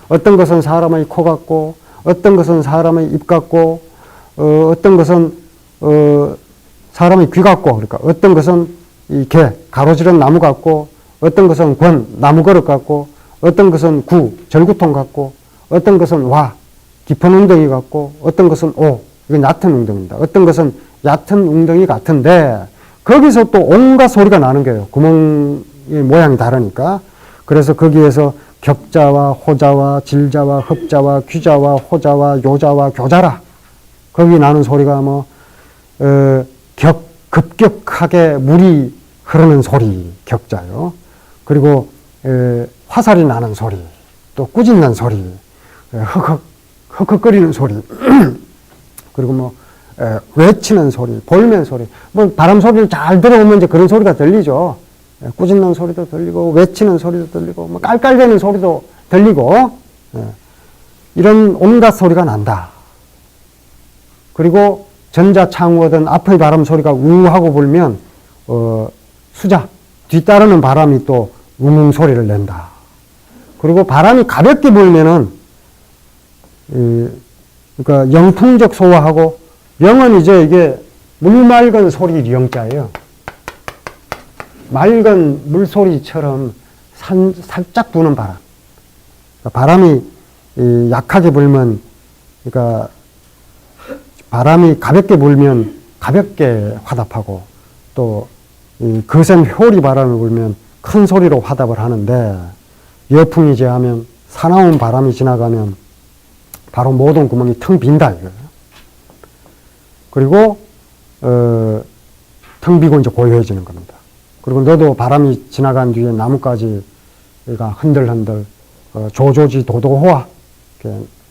어떤 것은 사람의 코 같고, 어떤 것은 사람의 입 같고, 어떤 것은 사람의 귀 같고, 그러니까 어떤 것은 이 개, 가로지른 나무 같고, 어떤 것은 권, 나무 그릇 같고, 어떤 것은 구, 절구통 같고, 어떤 것은 와, 깊은 웅덩이 같고, 어떤 것은 오, 이건 얕은 웅덩이입니다. 어떤 것은 얕은 웅덩이 같은데, 거기서 또 온갖 소리가 나는 거예요. 구멍의 모양이 다르니까. 그래서 거기에서 격자와 호자와 질자와 흡자와 귀자와 호자와 요자와 교자라. 거기 나는 소리가 뭐, 급격하게 물이 흐르는 소리 격자요. 그리고 화살이 나는 소리, 또 꾸짖는 소리, 헉헉거리는 소리, 그리고 뭐 외치는 소리, 볼멘 소리, 뭐 바람 소리를 잘 들어보면 이제 그런 소리가 들리죠. 꾸짖는 소리도 들리고 외치는 소리도 들리고 뭐 깔깔대는 소리도 들리고 이런 온갖 소리가 난다. 그리고 전자창호든 앞의 바람 소리가 우하고 불면 수자 뒤따르는 바람이 또 우웅 소리를 낸다. 그리고 바람이 가볍게 불면은 그러니까 영풍적 소화하고 영은 이제 이게 물맑은 소리 영자예요. 맑은 물소리처럼 살짝 부는 바람. 그러니까 바람이 약하게 불면, 그러니까 바람이 가볍게 불면 가볍게 화답하고 또 거센 효리 바람이 불면 큰 소리로 화답을 하는데 여풍이 제하면 사나운 바람이 지나가면 바로 모든 구멍이 텅 빈다 이거예요. 그리고 텅 비고 이제 고요해지는 겁니다. 그리고 너도 바람이 지나간 뒤에 나뭇가지가 흔들흔들 조조지 도도호와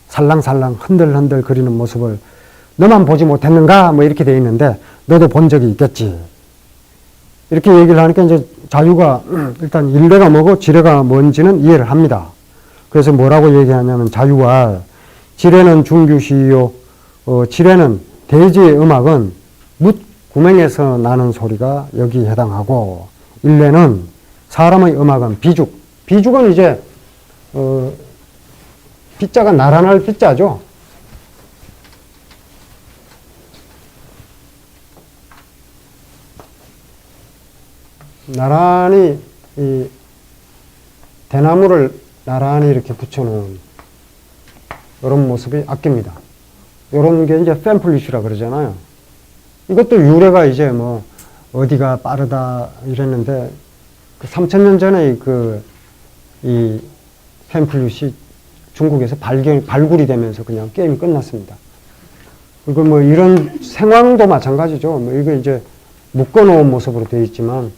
살랑살랑 흔들흔들 거리는 모습을 너만 보지 못했는가 뭐 이렇게 돼 있는데 너도 본 적이 있겠지. 이렇게 얘기를 하니까 이제 자유가 일단 일례가 뭐고 지례가 뭔지는 이해를 합니다. 그래서 뭐라고 얘기하냐면 자유와 지례는 중규시요 지례는 대지의 음악은 묻 구멍에서 나는 소리가 여기 해당하고 일례는 사람의 음악은 비죽. 비죽은 이제 빗자가 나란할 빗자죠. 나란히 이 대나무를 나란히 이렇게 붙여놓은 이런 모습이 악기입니다. 이런 게 이제 팸플리슈라 그러잖아요. 이것도 유래가 이제 뭐 어디가 빠르다 이랬는데 그 3000년 전에 이 팸플리슈 중국에서 발굴이 되면서 그냥 게임이 끝났습니다. 그리고 뭐 이런 생황도 마찬가지죠. 뭐 이게 이제 묶어놓은 모습으로 되어 있지만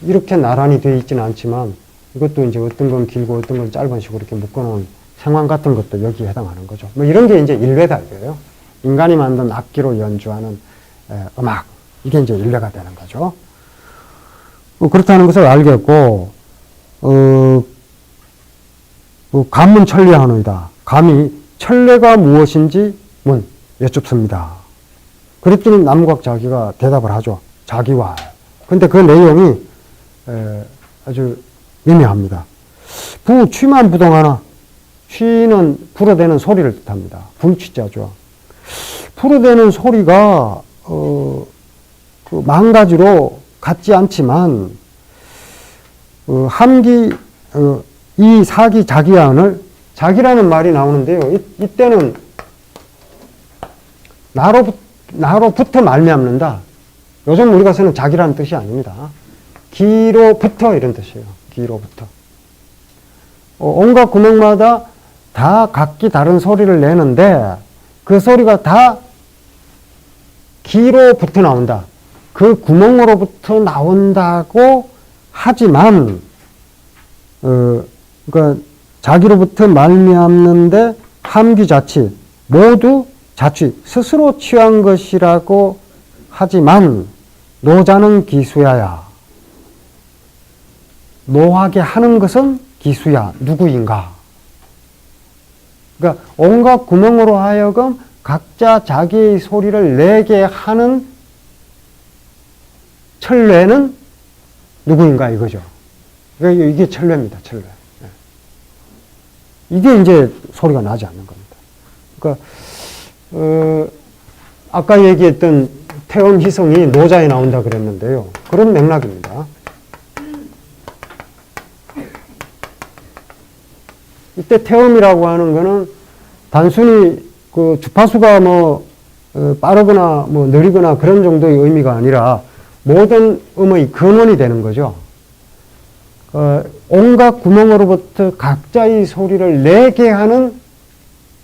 이렇게 나란히 되어 있지는 않지만 이것도 이제 어떤 건 길고 어떤 건 짧은 식으로 이렇게 묶어놓은 생황 같은 것도 여기에 해당하는 거죠. 뭐 이런 게 이제 일례다 이거예요. 인간이 만든 악기로 연주하는 음악. 이게 이제 일례가 되는 거죠. 그렇다는 것을 알겠고, 감문 천례하노이다. 감히 천례가 무엇인지 여쭙습니다. 그랬더니 남각 자기가 대답을 하죠. 자기와. 근데 그 내용이 아주 미묘합니다. 취만 부동하나. 취는 불어대는 소리를 뜻합니다. 불취자죠. 불어대는 소리가 그 망가지로 같지 않지만 함기 이 사기 자기안을 자기라는 말이 나오는데요. 이때는 나로부터 말미암는다. 요즘 우리가 쓰는 자기라는 뜻이 아닙니다. 기로부터 이런 뜻이에요. 기로부터. 온갖 구멍마다 다 각기 다른 소리를 내는데 그 소리가 다 기로부터 나온다. 그 구멍으로부터 나온다고 하지만 그러니까 자기로부터 말미암는데 함기자치 모두 자취 스스로 취한 것이라고 하지만 노자는 기수야야. 노하게 하는 것은 기수야. 누구인가? 그러니까 온갖 구멍으로 하여금 각자 자기의 소리를 내게 하는 천례는 누구인가 이거죠. 그러니까 이게 천례입니다. 천례. 이게 이제 소리가 나지 않는 겁니다. 그러니까 아까 얘기했던 태음 희성이 노자에 나온다 그랬는데요. 그런 맥락입니다. 이때 태음이라고 하는 거는 단순히 그 주파수가 뭐 빠르거나 뭐 느리거나 그런 정도의 의미가 아니라 모든 음의 근원이 되는 거죠. 온갖 구멍으로부터 각자의 소리를 내게 하는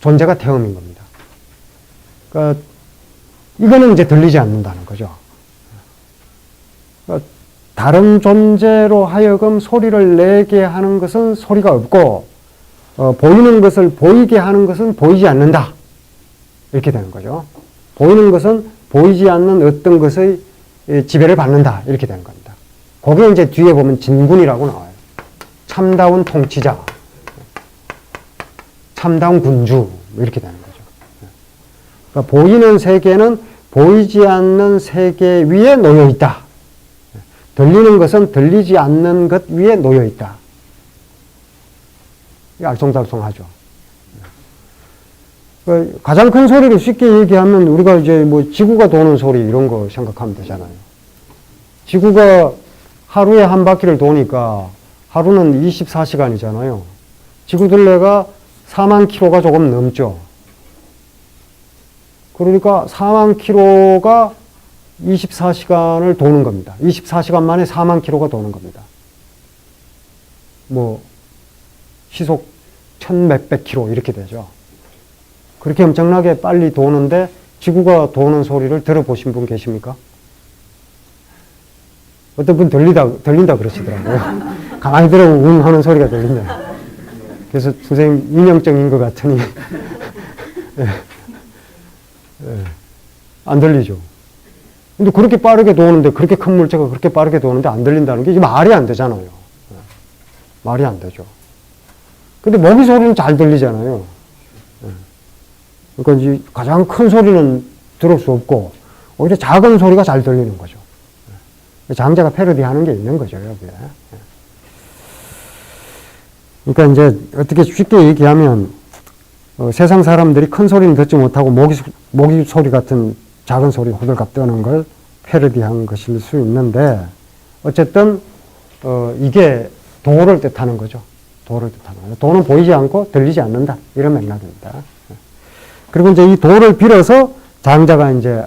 존재가 태음인 겁니다. 그러니까 이거는 이제 들리지 않는다는 거죠. 그러니까 다른 존재로 하여금 소리를 내게 하는 것은 소리가 없고, 보이는 것을 보이게 하는 것은 보이지 않는다. 이렇게 되는 거죠. 보이는 것은 보이지 않는 어떤 것의 지배를 받는다. 이렇게 되는 겁니다. 그게 이제 뒤에 보면 진군이라고 나와요. 참다운 통치자, 참다운 군주, 이렇게 되는 거죠. 그러니까 보이는 세계는 보이지 않는 세계 위에 놓여 있다. 들리는 것은 들리지 않는 것 위에 놓여 있다. 알쏭달쏭하죠. 가장 큰 소리를 쉽게 얘기하면 우리가 이제 뭐 지구가 도는 소리 이런 거 생각하면 되잖아요. 지구가 하루에 한 바퀴를 도니까 하루는 24시간이잖아요. 지구 둘레가 4만 킬로가 조금 넘죠. 그러니까 4만 킬로가 24시간을 도는 겁니다. 24시간 만에 4만 킬로가 도는 겁니다. 뭐 시속 1000몇백 킬로 이렇게 되죠. 그렇게 엄청나게 빨리 도는데 지구가 도는 소리를 들어보신 분 계십니까? 어떤 분 들린다 그러시더라고요. 가만히 들어보면 웅 하는 소리가 들린다. 그래서 선생님 인형적인 것 같으니 안 들리죠. 근데 그렇게 빠르게 도는데, 그렇게 큰 물체가 그렇게 빠르게 도는데 안 들린다는 게 이게 말이 안 되잖아요. 말이 안 되죠. 근데 모기 소리는 잘 들리잖아요. 그러니까 이제 가장 큰 소리는 들을 수 없고, 오히려 작은 소리가 잘 들리는 거죠. 장자가 패러디 하는 게 있는 거죠, 여기에. 그러니까 이제 어떻게 쉽게 얘기하면, 세상 사람들이 큰 소리는 듣지 못하고 모기 소리 같은 작은 소리 호들갑 떠는 걸 패러디한 것일 수 있는데, 어쨌든 이게 도를 뜻하는 거죠. 도를 뜻하는 거죠. 도는 보이지 않고 들리지 않는다. 이런 맥락입니다. 그리고 이제 이 도를 빌어서 장자가 이제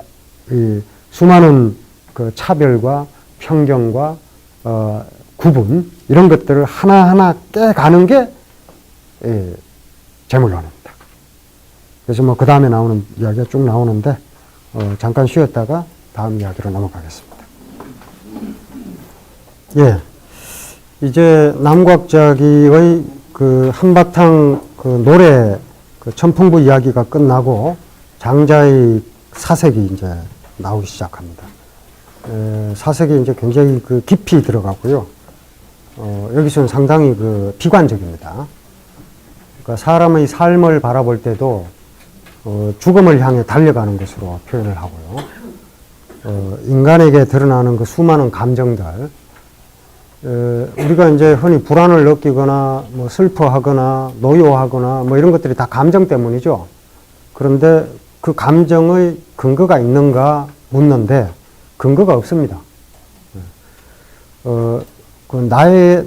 이 수많은 그 차별과 편견과 구분 이런 것들을 하나하나 깨가는 게 제물론입니다. 그래서 뭐 그 다음에 나오는 이야기가 쭉 나오는데 잠깐 쉬었다가 다음 이야기로 넘어가겠습니다. 예, 이제 남곽자기의 그 한바탕 그 노래 그 천풍부 이야기가 끝나고 장자의 사색이 이제 나오기 시작합니다. 사색이 이제 굉장히 그 깊이 들어가고요. 여기서는 상당히 그 비관적입니다. 그러니까 사람의 삶을 바라볼 때도 죽음을 향해 달려가는 것으로 표현을 하고요. 인간에게 드러나는 그 수많은 감정들, 우리가 이제 흔히 불안을 느끼거나 뭐 슬퍼하거나 노여하거나 뭐 이런 것들이 다 감정 때문이죠. 그런데 그 감정의 근거가 있는가 묻는데 근거가 없습니다.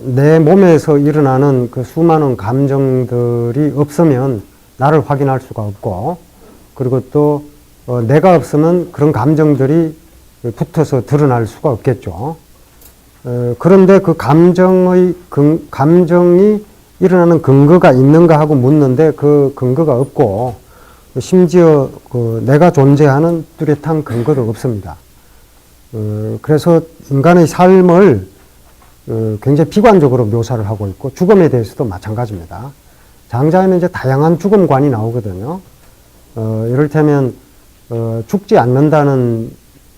내 몸에서 일어나는 그 수많은 감정들이 없으면 나를 확인할 수가 없고, 그리고 또 내가 없으면 그런 감정들이 붙어서 드러날 수가 없겠죠. 그런데 그 감정이 일어나는 근거가 있는가 하고 묻는데 그 근거가 없고, 심지어 그 내가 존재하는 뚜렷한 근거도 없습니다. 그래서 인간의 삶을 굉장히 비관적으로 묘사를 하고 있고, 죽음에 대해서도 마찬가지입니다. 장자에는 이제 다양한 죽음관이 나오거든요. 이를테면 죽지 않는다는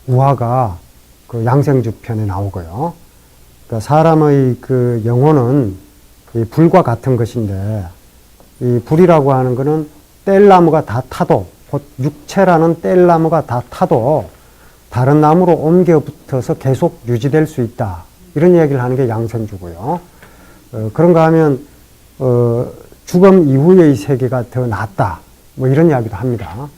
우화가 그 양생주 편에 나오고요. 그러니까 사람의 그 영혼은 이 불과 같은 것인데, 이 불이라고 하는 것은 뗄나무가 다 타도, 곧 육체라는 뗄나무가 다 타도 다른 나무로 옮겨 붙어서 계속 유지될 수 있다. 이런 이야기를 하는 게 양생주고요. 그런가 하면 죽음 이후의 세계가 더 낫다. 뭐 이런 이야기도 합니다.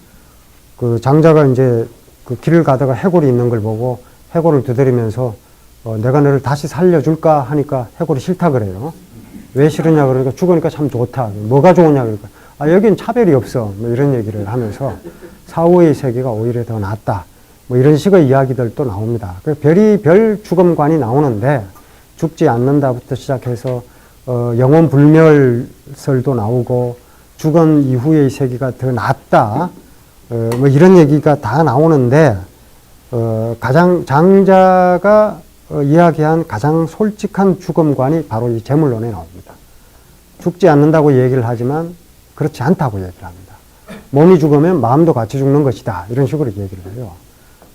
그 장자가 이제 그 길을 가다가 해골이 있는 걸 보고 해골을 두드리면서 내가 너를 다시 살려줄까 하니까 해골이 싫다 그래요. 왜 싫으냐 그러니까 죽으니까 참 좋다. 뭐가 좋으냐 그러니까 여긴 차별이 없어. 뭐 이런 얘기를 하면서 사후의 세계가 오히려 더 낫다. 뭐 이런 식의 이야기들도 나옵니다. 별의별 죽음관이 나오는데 죽지 않는다부터 시작해서 영혼 불멸설도 나오고 죽은 이후의 세계가 더 낫다. 뭐 이런 얘기가 다 나오는데, 가장 장자가 이야기한 가장 솔직한 죽음관이 바로 이 제물론에 나옵니다. 죽지 않는다고 얘기를 하지만 그렇지 않다고 얘기를 합니다. 몸이 죽으면 마음도 같이 죽는 것이다. 이런 식으로 얘기를 해요.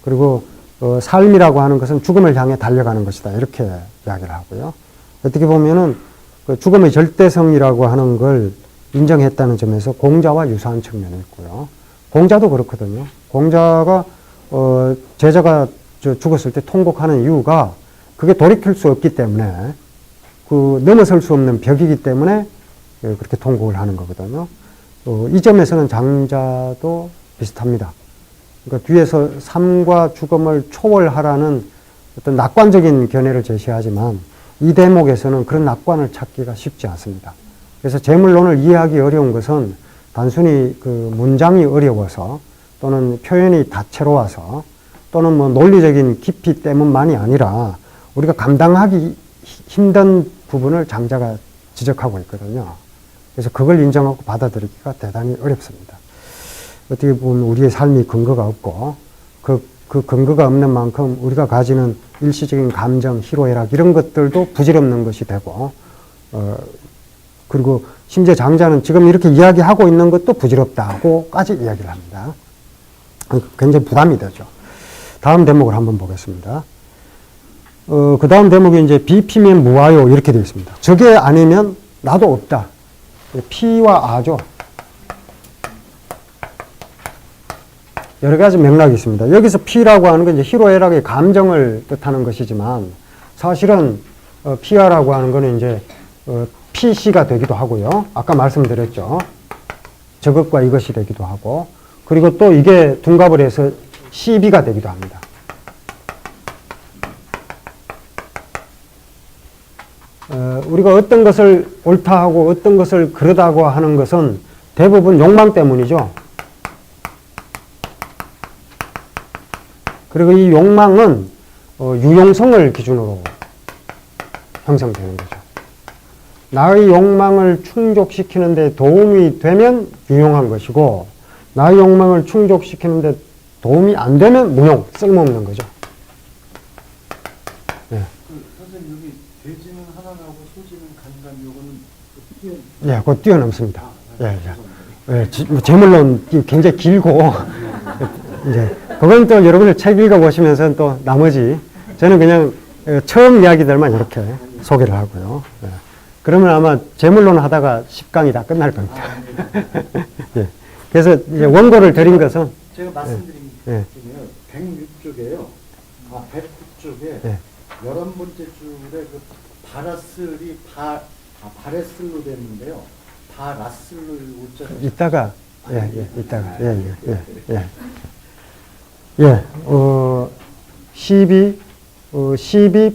그리고 삶이라고 하는 것은 죽음을 향해 달려가는 것이다. 이렇게 이야기를 하고요. 어떻게 보면은 그 죽음의 절대성이라고 하는 걸 인정했다는 점에서 공자와 유사한 측면이 있고요. 공자도 그렇거든요. 공자가 제자가 죽었을 때 통곡하는 이유가 그게 돌이킬 수 없기 때문에, 그 넘어설 수 없는 벽이기 때문에 그렇게 통곡을 하는 거거든요. 이 점에서는 장자도 비슷합니다. 그러니까 뒤에서 삶과 죽음을 초월하라는 어떤 낙관적인 견해를 제시하지만 이 대목에서는 그런 낙관을 찾기가 쉽지 않습니다. 그래서 제물론을 이해하기 어려운 것은 단순히 그 문장이 어려워서 또는 표현이 다채로워서 또는 뭐 논리적인 깊이 때문만이 아니라 우리가 감당하기 힘든 부분을 장자가 지적하고 있거든요. 그래서 그걸 인정하고 받아들이기가 대단히 어렵습니다. 어떻게 보면 우리의 삶이 근거가 없고 그 근거가 없는 만큼 우리가 가지는 일시적인 감정, 희로애락 이런 것들도 부질없는 것이 되고, 그리고 심지어 장자는 지금 이렇게 이야기하고 있는 것도 부질없다고까지 이야기를 합니다. 굉장히 부담이 되죠. 다음 대목을 한번 보겠습니다. 그 다음 대목이 이제 비피면 무아요 이렇게 되어 있습니다. 저게 아니면 나도 없다. 피와 아죠. 여러 가지 맥락이 있습니다. 여기서 피라고 하는 건 이제 희로애락의 감정을 뜻하는 것이지만 사실은 피아라고 하는 거는 이제 피시가 되기도 하고요. 아까 말씀드렸죠. 저것과 이것이 되기도 하고, 그리고 또 이게 둔갑을 해서 시비가 되기도 합니다. 우리가 어떤 것을 옳다 하고 어떤 것을 그러다고 하는 것은 대부분 욕망 때문이죠. 그리고 이 욕망은 유용성을 기준으로 형성되는 거죠. 나의 욕망을 충족시키는 데 도움이 되면 유용한 것이고, 나의 욕망을 충족시키는 데 도움이 안 되면 무용, 쓸모없는 거죠. 네. 선생님, 여기 돼지는 하나하고 소지는 간간 요거는 예, 그거 뛰어넘습니다. 제물론 굉장히 길고, 이제, 그건 또 여러분들 책 읽어보시면서 또 나머지, 저는 그냥 처음 이야기들만 이렇게 소개를 하고요. 예. 그러면 아마 제물론 하다가 10강이 다 끝날 겁니다. 예. 그래서 이제 원고를 드린 것은, 제가 말씀드린 게 106쪽에요. 109쪽에 11번째 줄에 그 바라슬이 바레슬로 됐는데요. 바라슬로 올자. 이따가, 이따가, 시비,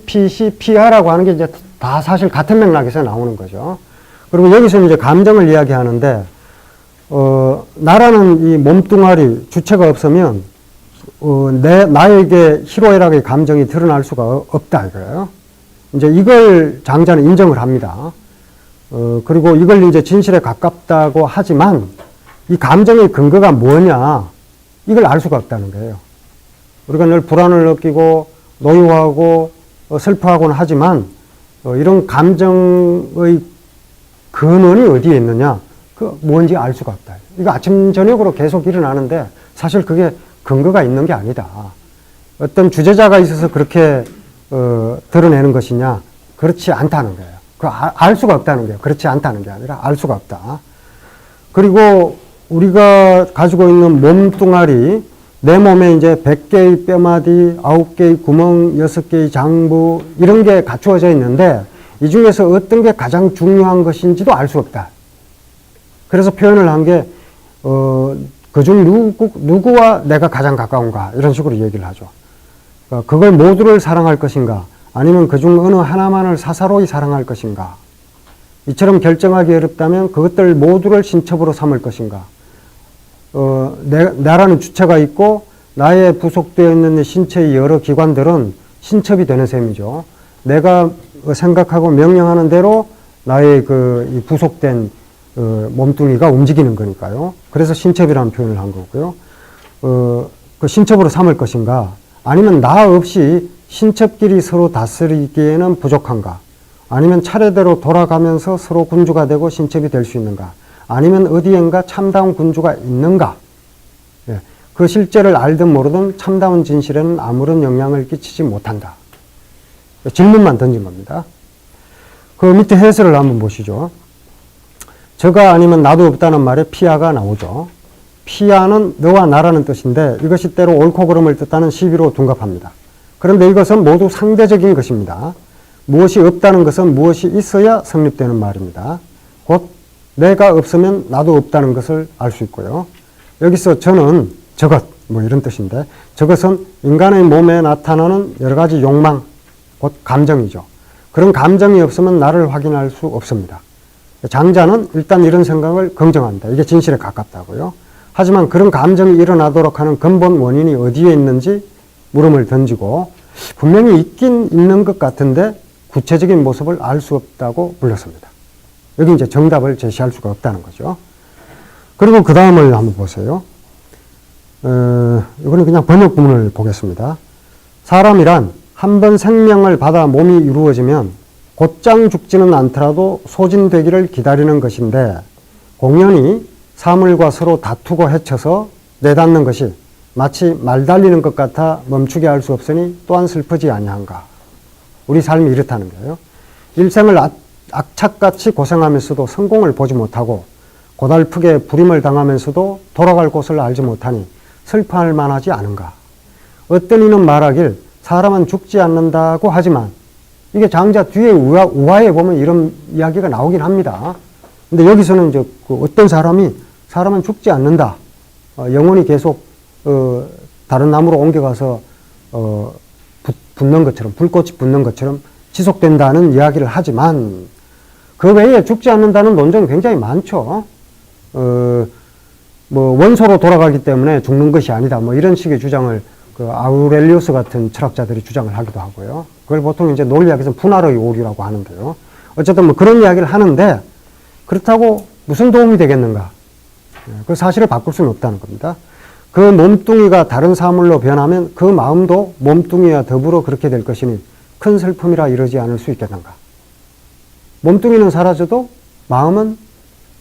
피시, 피하라고 하는 게 이제 다 사실 같은 맥락에서 나오는 거죠. 그리고 여기서는 이제 감정을 이야기하는데, 나라는 이 몸뚱아리, 주체가 없으면, 나에게 희로애락의 감정이 드러날 수가 없다, 이거예요. 이제 이걸 장자는 인정을 합니다. 그리고 이걸 이제 진실에 가깝다고 하지만, 이 감정의 근거가 뭐냐, 이걸 알 수가 없다는 거예요. 우리가 늘 불안을 느끼고, 노여워하고, 슬퍼하고는 하지만, 이런 감정의 근원이 어디에 있느냐, 그 뭔지 알 수가 없다. 이거 아침, 저녁으로 계속 일어나는데, 사실 그게 근거가 있는 게 아니다. 어떤 주제자가 있어서 그렇게, 드러내는 것이냐, 그렇지 않다는 거예요. 알 수가 없다는 거예요. 그렇지 않다는 게 아니라 알 수가 없다. 그리고 우리가 가지고 있는 몸뚱아리, 내 몸에 이제 100개의 뼈마디, 9개의 구멍, 6개의 장부, 이런 게 갖추어져 있는데, 이 중에서 어떤 게 가장 중요한 것인지도 알 수 없다. 그래서 표현을 한 게, 그중 누구와 내가 가장 가까운가, 이런 식으로 얘기를 하죠. 그걸 모두를 사랑할 것인가, 아니면 그중 어느 하나만을 사사로이 사랑할 것인가. 이처럼 결정하기 어렵다면 그것들 모두를 신첩으로 삼을 것인가. 나라는 주체가 있고 나의 부속되어 있는 신체의 여러 기관들은 신첩이 되는 셈이죠. 내가 생각하고 명령하는 대로 나의 이 부속된 몸뚱이가 움직이는 거니까요. 그래서 신첩이라는 표현을 한 거고요. 그 신첩으로 삼을 것인가? 아니면 나 없이 신첩끼리 서로 다스리기에는 부족한가? 아니면 차례대로 돌아가면서 서로 군주가 되고 신첩이 될 수 있는가? 아니면 어디엔가 참다운 군주가 있는가? 예, 그 실제를 알든 모르든 참다운 진실에는 아무런 영향을 끼치지 못한다. 질문만 던진 겁니다. 그 밑에 해설을 한번 보시죠. 저가 아니면 나도 없다는 말에 피아가 나오죠. 피아는 너와 나라는 뜻인데 이것이 때로 옳고 그름을 뜻하는 시비로 둔갑합니다. 그런데 이것은 모두 상대적인 것입니다. 무엇이 없다는 것은 무엇이 있어야 성립되는 말입니다. 곧 내가 없으면 나도 없다는 것을 알 수 있고요. 여기서 저는 저것 뭐 이런 뜻인데 저것은 인간의 몸에 나타나는 여러 가지 욕망 곧 감정이죠. 그런 감정이 없으면 나를 확인할 수 없습니다. 장자는 일단 이런 생각을 긍정합니다. 이게 진실에 가깝다고요. 하지만 그런 감정이 일어나도록 하는 근본 원인이 어디에 있는지 물음을 던지고 분명히 있긴 있는 것 같은데 구체적인 모습을 알 수 없다고 불렀습니다. 여기 이제 정답을 제시할 수가 없다는 거죠. 그리고 그 다음을 한번 보세요. 이거는 그냥 번역 부분을 보겠습니다. 사람이란 한 번 생명을 받아 몸이 이루어지면 곧장 죽지는 않더라도 소진되기를 기다리는 것인데 공연히 사물과 서로 다투고 해쳐서 내닫는 것이 마치 말 달리는 것 같아 멈추게 할 수 없으니 또한 슬프지 아니한가. 우리 삶이 이렇다는 거예요. 일생을 악착같이 고생하면서도 성공을 보지 못하고 고달프게 불임을 당하면서도 돌아갈 곳을 알지 못하니 슬퍼할 만하지 않은가. 어떤 이는 말하길 사람은 죽지 않는다고 하지만 이게 장자 뒤에 우화에 보면 이런 이야기가 나오긴 합니다. 근데 여기서는 이제 그 어떤 사람은 죽지 않는다. 영혼이 계속 다른 나무로 옮겨가서 붙는 것처럼 불꽃이 붙는 것처럼 지속된다는 이야기를 하지만 그 외에 죽지 않는다는 논쟁이 굉장히 많죠. 뭐 원소로 돌아가기 때문에 죽는 것이 아니다. 뭐 이런 식의 주장을 그 아우렐리우스 같은 철학자들이 주장을 하기도 하고요. 그걸 보통 이제 논리학에서는 분할의 오류라고 하는데요. 어쨌든 뭐 그런 이야기를 하는데 그렇다고 무슨 도움이 되겠는가? 그 사실을 바꿀 수는 없다는 겁니다. 그 몸뚱이가 다른 사물로 변하면 그 마음도 몸뚱이와 더불어 그렇게 될 것이니 큰 슬픔이라 이러지 않을 수 있겠는가? 몸뚱이는 사라져도 마음은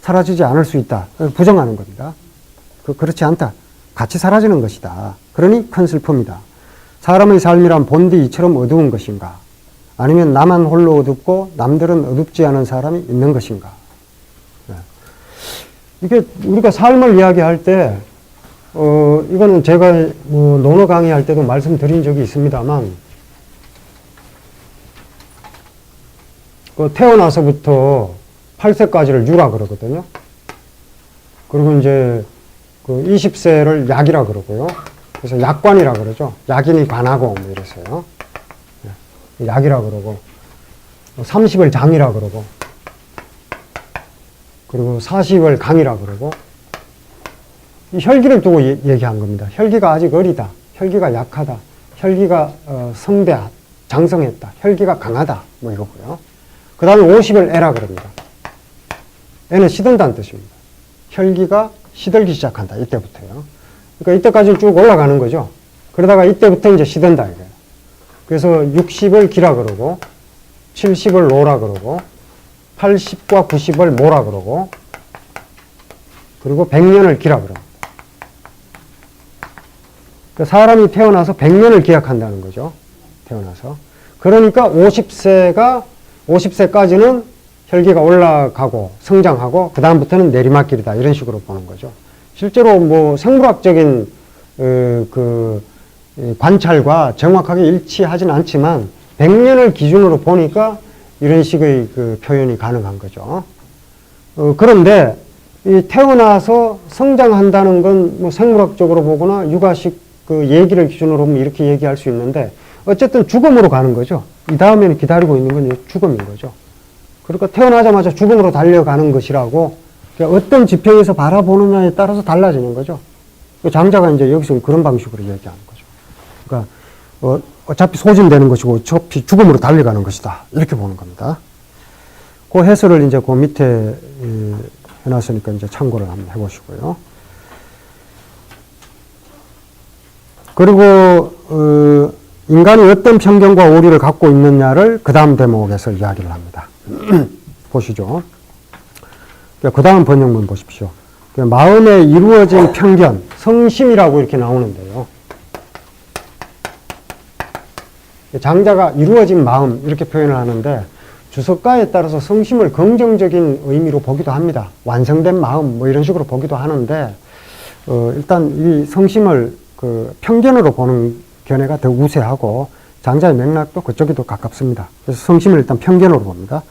사라지지 않을 수 있다. 부정하는 겁니다. 그렇지 않다. 같이 사라지는 것이다. 그러니 큰 슬픔이다. 사람의 삶이란 본디 이처럼 어두운 것인가? 아니면 나만 홀로 어둡고 남들은 어둡지 않은 사람이 있는 것인가? 이게 우리가 삶을 이야기할 때 이거는 제가 뭐 논어 강의할 때도 말씀드린 적이 있습니다만 그 태어나서부터 8세까지를 유라 그러거든요. 그리고 이제 그 20세를 약이라 그러고요. 그래서 약관이라 그러죠. 약인이 관하고 뭐 이래서요. 약이라 그러고 30을 장이라 그러고 그리고 40을 강이라 그러고 이 혈기를 두고 얘기한 겁니다. 혈기가 아직 어리다. 혈기가 약하다. 혈기가 성대하다. 장성했다. 혈기가 강하다. 뭐 이거고요. 그 다음에 50을 애라 그럽니다. 애는 시든다는 뜻입니다. 혈기가 시들기 시작한다. 이때부터요. 그러니까 이때까지 쭉 올라가는 거죠. 그러다가 이때부터 이제 시든다 이거예요. 그래서 60을 기라 그러고 70을 로라 그러고 80과 90을 모라 그러고 그리고 100년을 기라 그럽니다. 그러니까 사람이 태어나서 100년을 기약한다는 거죠. 태어나서. 그러니까 50세까지는 혈기가 올라가고 성장하고 그 다음부터는 내리막길이다. 이런 식으로 보는 거죠. 실제로 뭐 생물학적인 그 관찰과 정확하게 일치하진 않지만 100년을 기준으로 보니까 이런 식의 그 표현이 가능한 거죠. 그런데 이 태어나서 성장한다는 건 뭐 생물학적으로 보거나 육아식 그 얘기를 기준으로 보면 이렇게 얘기할 수 있는데 어쨌든 죽음으로 가는 거죠. 이 다음에는 기다리고 있는 건 죽음인 거죠. 그러니까 태어나자마자 죽음으로 달려가는 것이라고 그러니까 어떤 지평에서 바라보느냐에 따라서 달라지는 거죠. 장자가 이제 여기서 그런 방식으로 얘기하는 거죠. 그러니까 어차피 소진되는 것이고 어차피 죽음으로 달려가는 것이다. 이렇게 보는 겁니다. 그 해설을 이제 그 밑에 해놨으니까 이제 참고를 한번 해보시고요. 그리고 인간이 어떤 편견과 오류를 갖고 있느냐를 그 다음 대목에서 이야기를 합니다. 보시죠. 그 다음 번역문 보십시오. 마음에 이루어진 편견, 성심이라고 이렇게 나오는데요. 장자가 이루어진 마음 이렇게 표현을 하는데 주석가에 따라서 성심을 긍정적인 의미로 보기도 합니다. 완성된 마음 뭐 이런 식으로 보기도 하는데 일단 이 성심을 그 편견으로 보는 견해가 더 우세하고 장자의 맥락도 그쪽이 더 가깝습니다. 그래서 성심을 일단 편견으로 봅니다.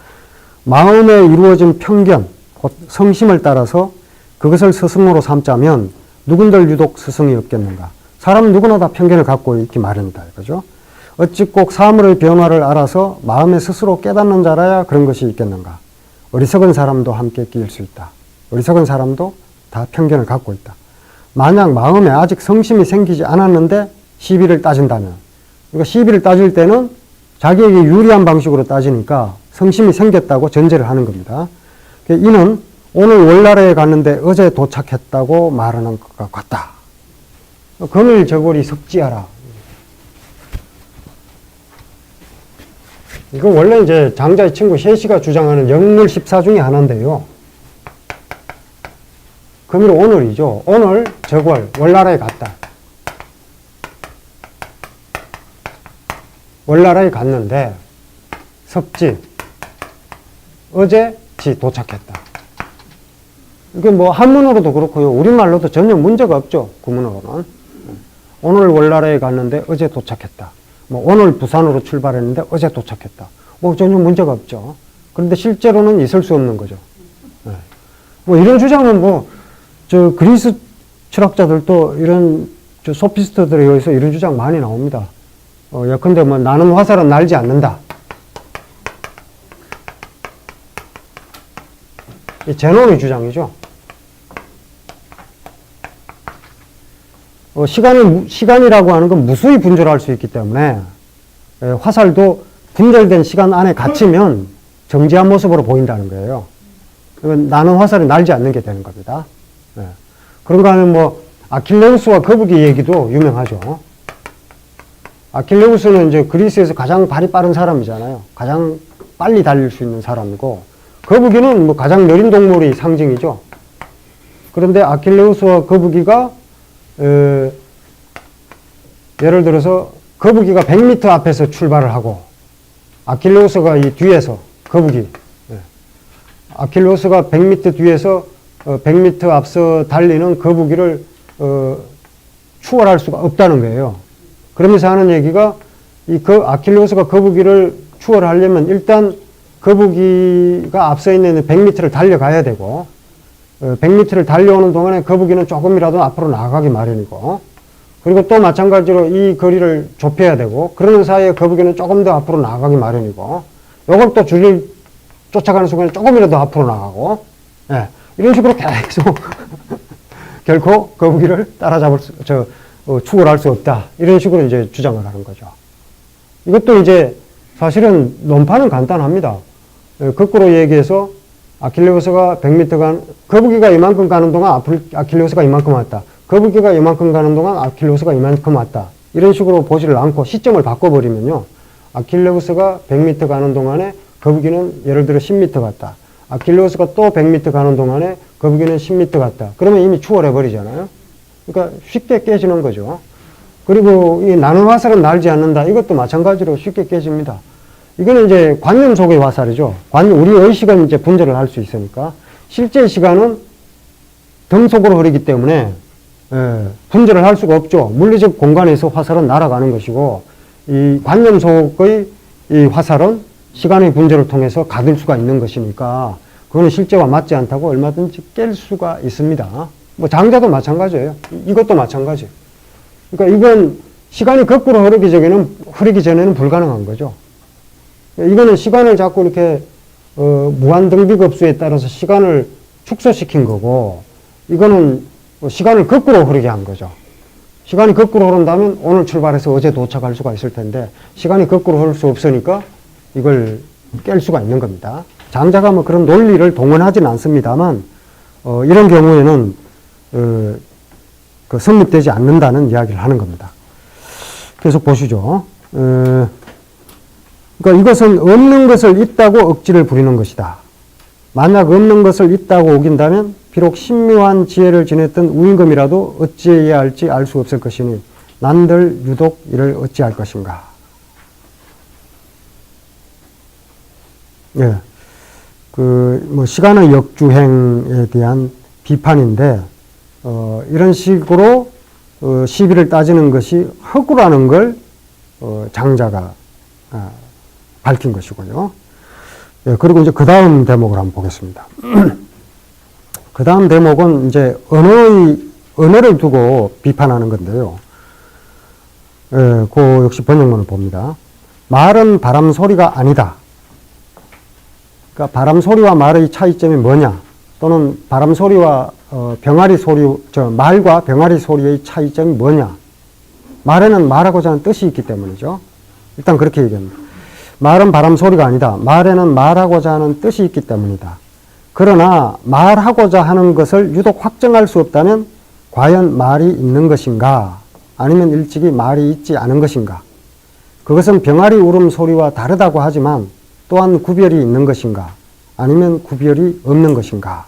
마음에 이루어진 편견, 곧 성심을 따라서 그것을 스승으로 삼자면 누군들 유독 스승이 없겠는가. 사람은 누구나 다 편견을 갖고 있기 마련이다. 그죠? 어찌 꼭 사물의 변화를 알아서 마음에 스스로 깨닫는 자라야 그런 것이 있겠는가. 어리석은 사람도 함께 끼일 수 있다. 어리석은 사람도 다 편견을 갖고 있다. 만약 마음에 아직 성심이 생기지 않았는데 시비를 따진다면, 그러니까 시비를 따질 때는 자기에게 유리한 방식으로 따지니까 성심이 생겼다고 전제를 하는 겁니다. 이는 오늘 월나라에 갔는데 어제 도착했다고 말하는 것과 같다. 금일 저고리 섭지하라. 이거 원래 이제 장자의 친구 셰시가 주장하는 영물 14 중에 하나인데요. 금일 오늘이죠. 오늘 저월 월나라에 갔다. 월나라에 갔는데 섭지 어제 지 도착했다. 이게 뭐 한문으로도 그렇고요. 우리말로도 전혀 문제가 없죠. 구문으로는. 오늘 월나라에 갔는데 어제 도착했다. 뭐 오늘 부산으로 출발했는데 어제 도착했다. 뭐 전혀 문제가 없죠. 그런데 실제로는 있을 수 없는 거죠. 네. 뭐 이런 주장은 뭐 저 그리스 철학자들도 이런 저 소피스트들에 의해서 이런 주장 많이 나옵니다. 예컨대 뭐 나는 화살은 날지 않는다. 이 제논의 주장이죠. 시간이라고 하는 건 무수히 분절할 수 있기 때문에 화살도 분절된 시간 안에 갇히면 정지한 모습으로 보인다는 거예요. 나는 화살이 날지 않는 게 되는 겁니다. 그런가 하면 뭐 아킬레우스와 거북이 얘기도 유명하죠. 아킬레우스는 이제 그리스에서 가장 발이 빠른 사람이잖아요. 가장 빨리 달릴 수 있는 사람이고, 거북이는 뭐 가장 느린 동물의 상징이죠. 그런데 아킬레우스와 거북이가 예를 들어서 거북이가 100m 앞에서 출발을 하고 아킬레우스가 이 뒤에서 아킬레우스가 100m 뒤에서 100m 앞서 달리는 거북이를 추월할 수가 없다는 거예요. 그러면서 하는 얘기가 아킬레우스가 거북이를 추월하려면 일단 거북이가 앞서 있는 100m를 달려가야 되고 100m를 달려오는 동안에 거북이는 조금이라도 앞으로 나아가기 마련이고, 그리고 또 마찬가지로 이 거리를 좁혀야 되고, 그러는 사이에 거북이는 조금 더 앞으로 나아가기 마련이고, 요걸 또 줄을 쫓아가는 순간에 조금이라도 앞으로 나가고, 이런 식으로 계속 결코 거북이를 추월할 수 없다. 이런 식으로 이제 주장을 하는 거죠. 이것도 이제 사실은 논파는 간단합니다. 거꾸로 얘기해서 아킬레우스가 100m 거북이가 이만큼 가는 동안 아킬레우스가 이만큼 왔다. 거북이가 이만큼 가는 동안 아킬레우스가 이만큼 왔다. 이런 식으로 보지를 않고 시점을 바꿔버리면요. 아킬레우스가 100m 가는 동안에 거북이는 예를 들어 10m 갔다. 아킬레우스가 또 100m 가는 동안에 거북이는 10m 갔다. 그러면 이미 추월해버리잖아요. 그러니까 쉽게 깨지는 거죠. 그리고 이 나는 화살은 날지 않는다. 이것도 마찬가지로 쉽게 깨집니다. 이거는 이제 관념 속의 화살이죠. 우리 의식은 이제 분절을 할 수 있으니까. 실제 시간은 등속으로 흐르기 때문에 분절을 할 수가 없죠. 물리적 공간에서 화살은 날아가는 것이고, 이 관념 속의 이 화살은 시간의 분절을 통해서 가둘 수가 있는 것이니까 그거는 실제와 맞지 않다고 얼마든지 깰 수가 있습니다. 뭐 장자도 마찬가지예요. 이것도 마찬가지. 그러니까 이건 시간이 거꾸로 흐르기 전에는 불가능한 거죠. 이거는 시간을 자꾸 이렇게 무한등비급수에 따라서 시간을 축소시킨 거고, 이거는 시간을 거꾸로 흐르게 한 거죠. 시간이 거꾸로 흐른다면 오늘 출발해서 어제 도착할 수가 있을 텐데 시간이 거꾸로 흐를 수 없으니까 이걸 깰 수가 있는 겁니다. 장자가 뭐 그런 논리를 동원하지는 않습니다만 이런 경우에는 성립되지 않는다는 이야기를 하는 겁니다. 계속 보시죠. 그러니까 이것은 없는 것을 있다고 억지를 부리는 것이다. 만약 없는 것을 있다고 우긴다면 비록 신묘한 지혜를 지녔던 우임금이라도 어찌해야 할지 알 수 없을 것이니 난들 유독 이를 어찌할 것인가. 예. 시간의 역주행에 대한 비판인데, 이런 식으로 시비를 따지는 것이 허구라는 걸 장자가 밝힌 것이고요. 예, 그리고 이제 그 다음 대목을 한번 보겠습니다. 그 다음 대목은 이제 언어를 두고 비판하는 건데요. 예, 그 역시 번역문을 봅니다. 말은 바람 소리가 아니다. 그러니까 바람 소리와 말의 차이점이 뭐냐? 또는 바람 소리와 말과 병아리 소리의 차이점이 뭐냐? 말에는 말하고자 하는 뜻이 있기 때문이죠. 일단 그렇게 얘기합니다. 말은 바람 소리가 아니다. 말에는 말하고자 하는 뜻이 있기 때문이다. 그러나 말하고자 하는 것을 유독 확정할 수 없다면 과연 말이 있는 것인가? 아니면 일찍이 말이 있지 않은 것인가? 그것은 병아리 울음소리와 다르다고 하지만 또한 구별이 있는 것인가? 아니면 구별이 없는 것인가?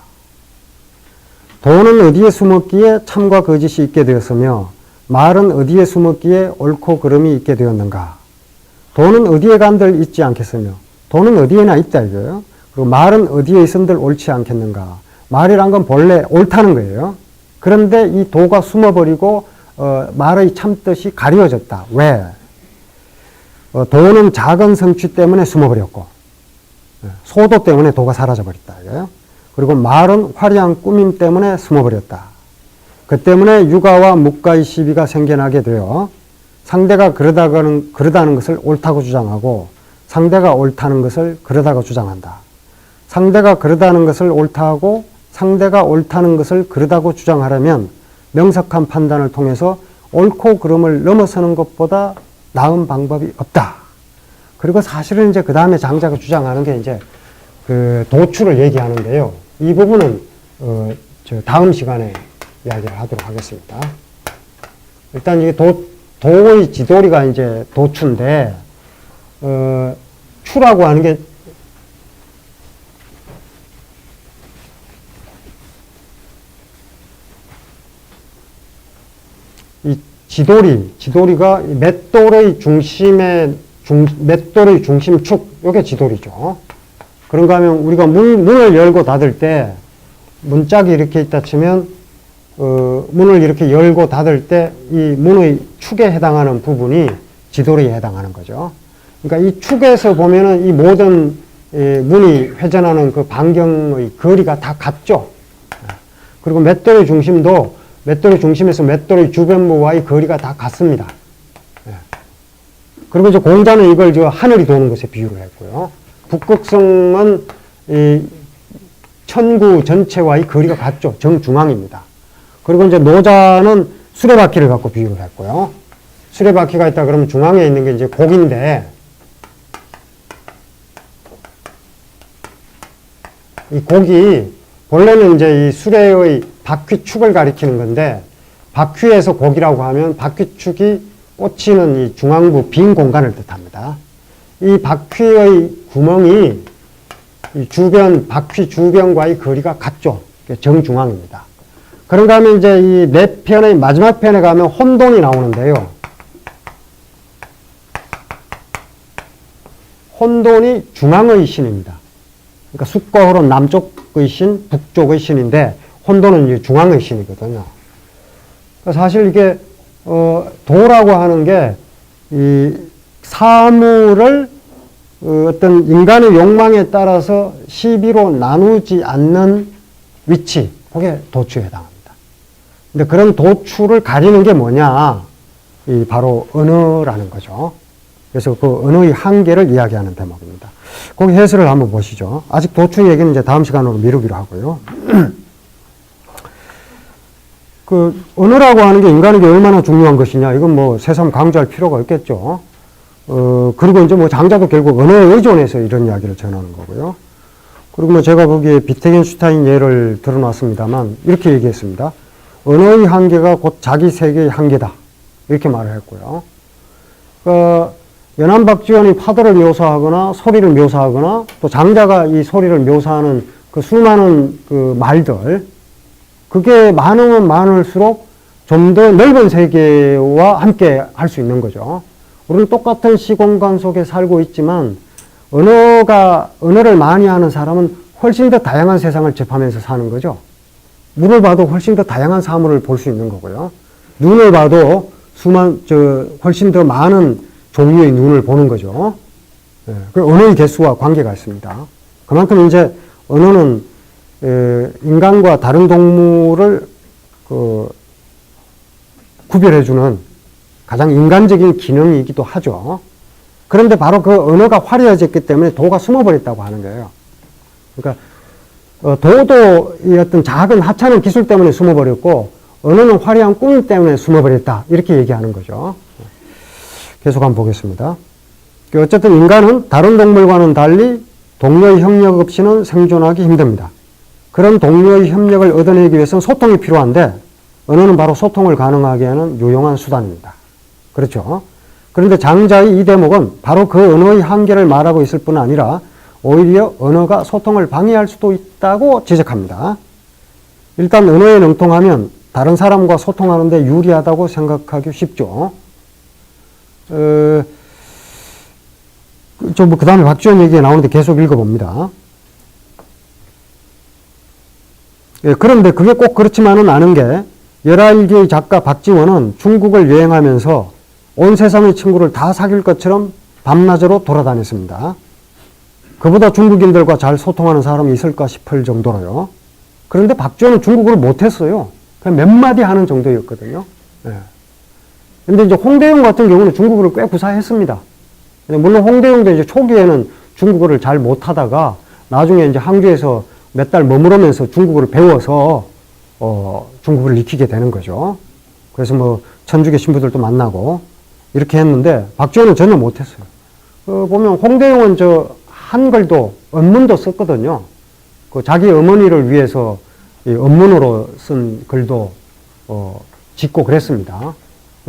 돈은 어디에 숨었기에 참과 거짓이 있게 되었으며 말은 어디에 숨었기에 옳고 그름이 있게 되었는가? 돈은 어디에 간들 있지 않겠으며 돈은 어디에나 있다 이거예요. 그리고 말은 어디에 있은들 옳지 않겠는가? 말이란 건 본래 옳다는 거예요. 그런데 이 도가 숨어버리고 말의 참뜻이 가려졌다. 왜? 도는 작은 성취 때문에 숨어버렸고 소도 때문에 도가 사라져버렸다 이거예요. 그리고 말은 화려한 꾸밈 때문에 숨어버렸다. 그 때문에 유가와 묵가의 시비가 생겨나게 되어 상대가 그러다는 것을 옳다고 주장하고 상대가 옳다는 것을 그러다고 주장한다. 상대가 그러다는 것을 옳다고 상대가 옳다는 것을 그러다고 주장하려면 명석한 판단을 통해서 옳고 그름을 넘어서는 것보다 나은 방법이 없다. 그리고 사실은 이제 그 다음에 장자가 주장하는 게 이제 그 도출을 얘기하는데요. 이 부분은 다음 시간에 이야기를 하도록 하겠습니다. 일단 이게 도의 지도리가 이제 도추인데, 추라고 하는 게 이 지도리가 맷돌의 중심축, 요게 지도리죠. 그런가 하면 우리가 문을 열고 닫을 때 문짝이 이렇게 있다 치면 문을 이렇게 열고 닫을 때 이 문의 축에 해당하는 부분이 지도리에 해당하는 거죠. 그러니까 이 축에서 보면은 이 모든 문이 회전하는 그 반경의 거리가 다 같죠. 그리고 맷돌의 중심도 맷돌의 중심에서 맷돌의 주변부와의 거리가 다 같습니다. 그리고 이제 공자는 이걸 하늘이 도는 것에 비유를 했고요. 북극성은 이 천구 전체와의 거리가 같죠. 정중앙입니다. 그리고 이제 노자는 수레바퀴를 갖고 비유를 했고요. 수레바퀴가 있다 그러면 중앙에 있는 게 이제 곡인데, 이 곡이 본래는 이제 이 수레의 바퀴축을 가리키는 건데, 바퀴에서 곡이라고 하면 바퀴축이 꽂히는 이 중앙부 빈 공간을 뜻합니다. 이 바퀴의 구멍이 이 바퀴 주변과의 거리가 같죠. 정중앙입니다. 그런가 하면 이제 이 네 편의 마지막 편에 가면 혼돈이 나오는데요. 혼돈이 중앙의 신입니다. 그러니까 숫과 호론 남쪽의 신, 북쪽의 신인데 혼돈은 이제 중앙의 신이거든요. 그러니까 사실 이게 도라고 하는 게 이 사물을 어떤 인간의 욕망에 따라서 시비로 나누지 않는 위치, 그게 도추에 해당합니다. 근데 그런 도추를 가리는 게 뭐냐? 바로 언어라는 거죠. 그래서 그 언어의 한계를 이야기하는 대목입니다. 거기 해설을 한번 보시죠. 아직 도추 얘기는 이제 다음 시간으로 미루기로 하고요. 그 언어라고 하는 게 인간에게 얼마나 중요한 것이냐? 이건 뭐 새삼 강조할 필요가 없겠죠. 그리고 이제 뭐 장자도 결국 언어에 의존해서 이런 이야기를 전하는 거고요. 그리고 뭐 제가 거기에 비트겐슈타인 예를 들어놨습니다만 이렇게 얘기했습니다. 언어의 한계가 곧 자기 세계의 한계다. 이렇게 말을 했고요. 연안박지원이 파도를 묘사하거나 소리를 묘사하거나 또 장자가 이 소리를 묘사하는 그 수많은 그 말들, 그게 많으면 많을수록 좀 더 넓은 세계와 함께 할 수 있는 거죠. 우리는 똑같은 시공간 속에 살고 있지만 언어를 많이 하는 사람은 훨씬 더 다양한 세상을 접하면서 사는 거죠. 물을 봐도 훨씬 더 다양한 사물을 볼 수 있는 거고요. 눈을 봐도 훨씬 더 많은 종류의 눈을 보는 거죠. 예, 그 언어의 개수와 관계가 있습니다. 그만큼 이제 언어는 인간과 다른 동물을 구별해주는 가장 인간적인 기능이기도 하죠. 그런데 바로 그 언어가 화려해졌기 때문에 도가 숨어버렸다고 하는 거예요. 그러니까 도도 이 어떤 작은 하찮은 기술 때문에 숨어버렸고 언어는 화려한 꿈 때문에 숨어버렸다, 이렇게 얘기하는 거죠. 계속 한번 보겠습니다. 어쨌든 인간은 다른 동물과는 달리 동료의 협력 없이는 생존하기 힘듭니다. 그런 동료의 협력을 얻어내기 위해서는 소통이 필요한데 언어는 바로 소통을 가능하게 하는 유용한 수단입니다. 그렇죠? 그런데 장자의 이 대목은 바로 그 언어의 한계를 말하고 있을 뿐 아니라 오히려 언어가 소통을 방해할 수도 있다고 지적합니다. 일단 언어에 능통하면 다른 사람과 소통하는 데 유리하다고 생각하기 쉽죠. 그 다음에 박지원 얘기가 나오는데 계속 읽어봅니다. 예, 그런데 그게 꼭 그렇지만은 않은 게 11기의 작가 박지원은 중국을 여행하면서 온 세상의 친구를 다 사귈 것처럼 밤낮으로 돌아다녔습니다. 그보다 중국인들과 잘 소통하는 사람이 있을까 싶을 정도로요. 그런데 박지원은 중국어를 못했어요. 그냥 몇 마디 하는 정도였거든요. 예. 근데 이제 홍대용 같은 경우는 중국어를 꽤 구사했습니다. 물론 홍대용도 이제 초기에는 중국어를 잘 못하다가 나중에 이제 항주에서 몇 달 머무르면서 중국어를 배워서 중국어를 익히게 되는 거죠. 그래서 뭐 천주교 신부들도 만나고 이렇게 했는데 박지원은 전혀 못했어요. 보면 홍대용은 한글도 언문도 썼거든요. 자기 어머니를 위해서 이 언문으로 쓴 글도 짓고 그랬습니다.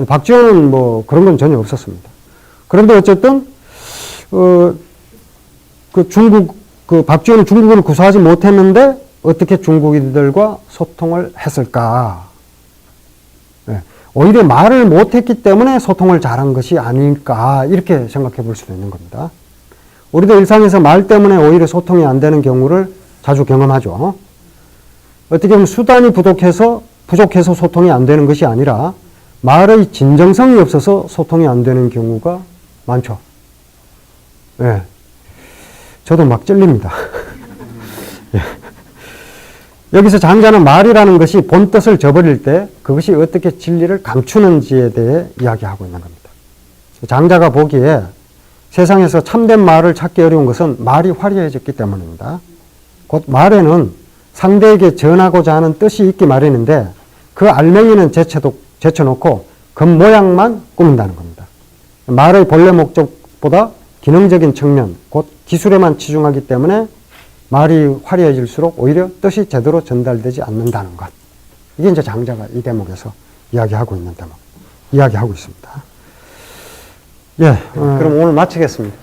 박지원은 뭐 그런 건 전혀 없었습니다. 그런데 어쨌든 박지원은 중국어를 구사하지 못했는데 어떻게 중국인들과 소통을 했을까? 네. 오히려 말을 못했기 때문에 소통을 잘한 것이 아닐까, 이렇게 생각해 볼 수도 있는 겁니다. 우리도 일상에서 말 때문에 오히려 소통이 안 되는 경우를 자주 경험하죠. 어떻게 보면 수단이 부족해서 소통이 안 되는 것이 아니라 말의 진정성이 없어서 소통이 안 되는 경우가 많죠. 네. 저도 막 찔립니다. 예. 여기서 장자는 말이라는 것이 본 뜻을 저버릴 때 그것이 어떻게 진리를 감추는지에 대해 이야기하고 있는 겁니다. 장자가 보기에 세상에서 참된 말을 찾기 어려운 것은 말이 화려해졌기 때문입니다. 곧 말에는 상대에게 전하고자 하는 뜻이 있기 마련인데 그 알맹이는 제쳐놓고 겉모양만 꾸민다는 겁니다. 말의 본래 목적보다 기능적인 측면, 곧 기술에만 치중하기 때문에 말이 화려해질수록 오히려 뜻이 제대로 전달되지 않는다는 것. 이게 이제 장자가 이 대목에서 이야기하고 있습니다. 예, 그럼 오늘 마치겠습니다.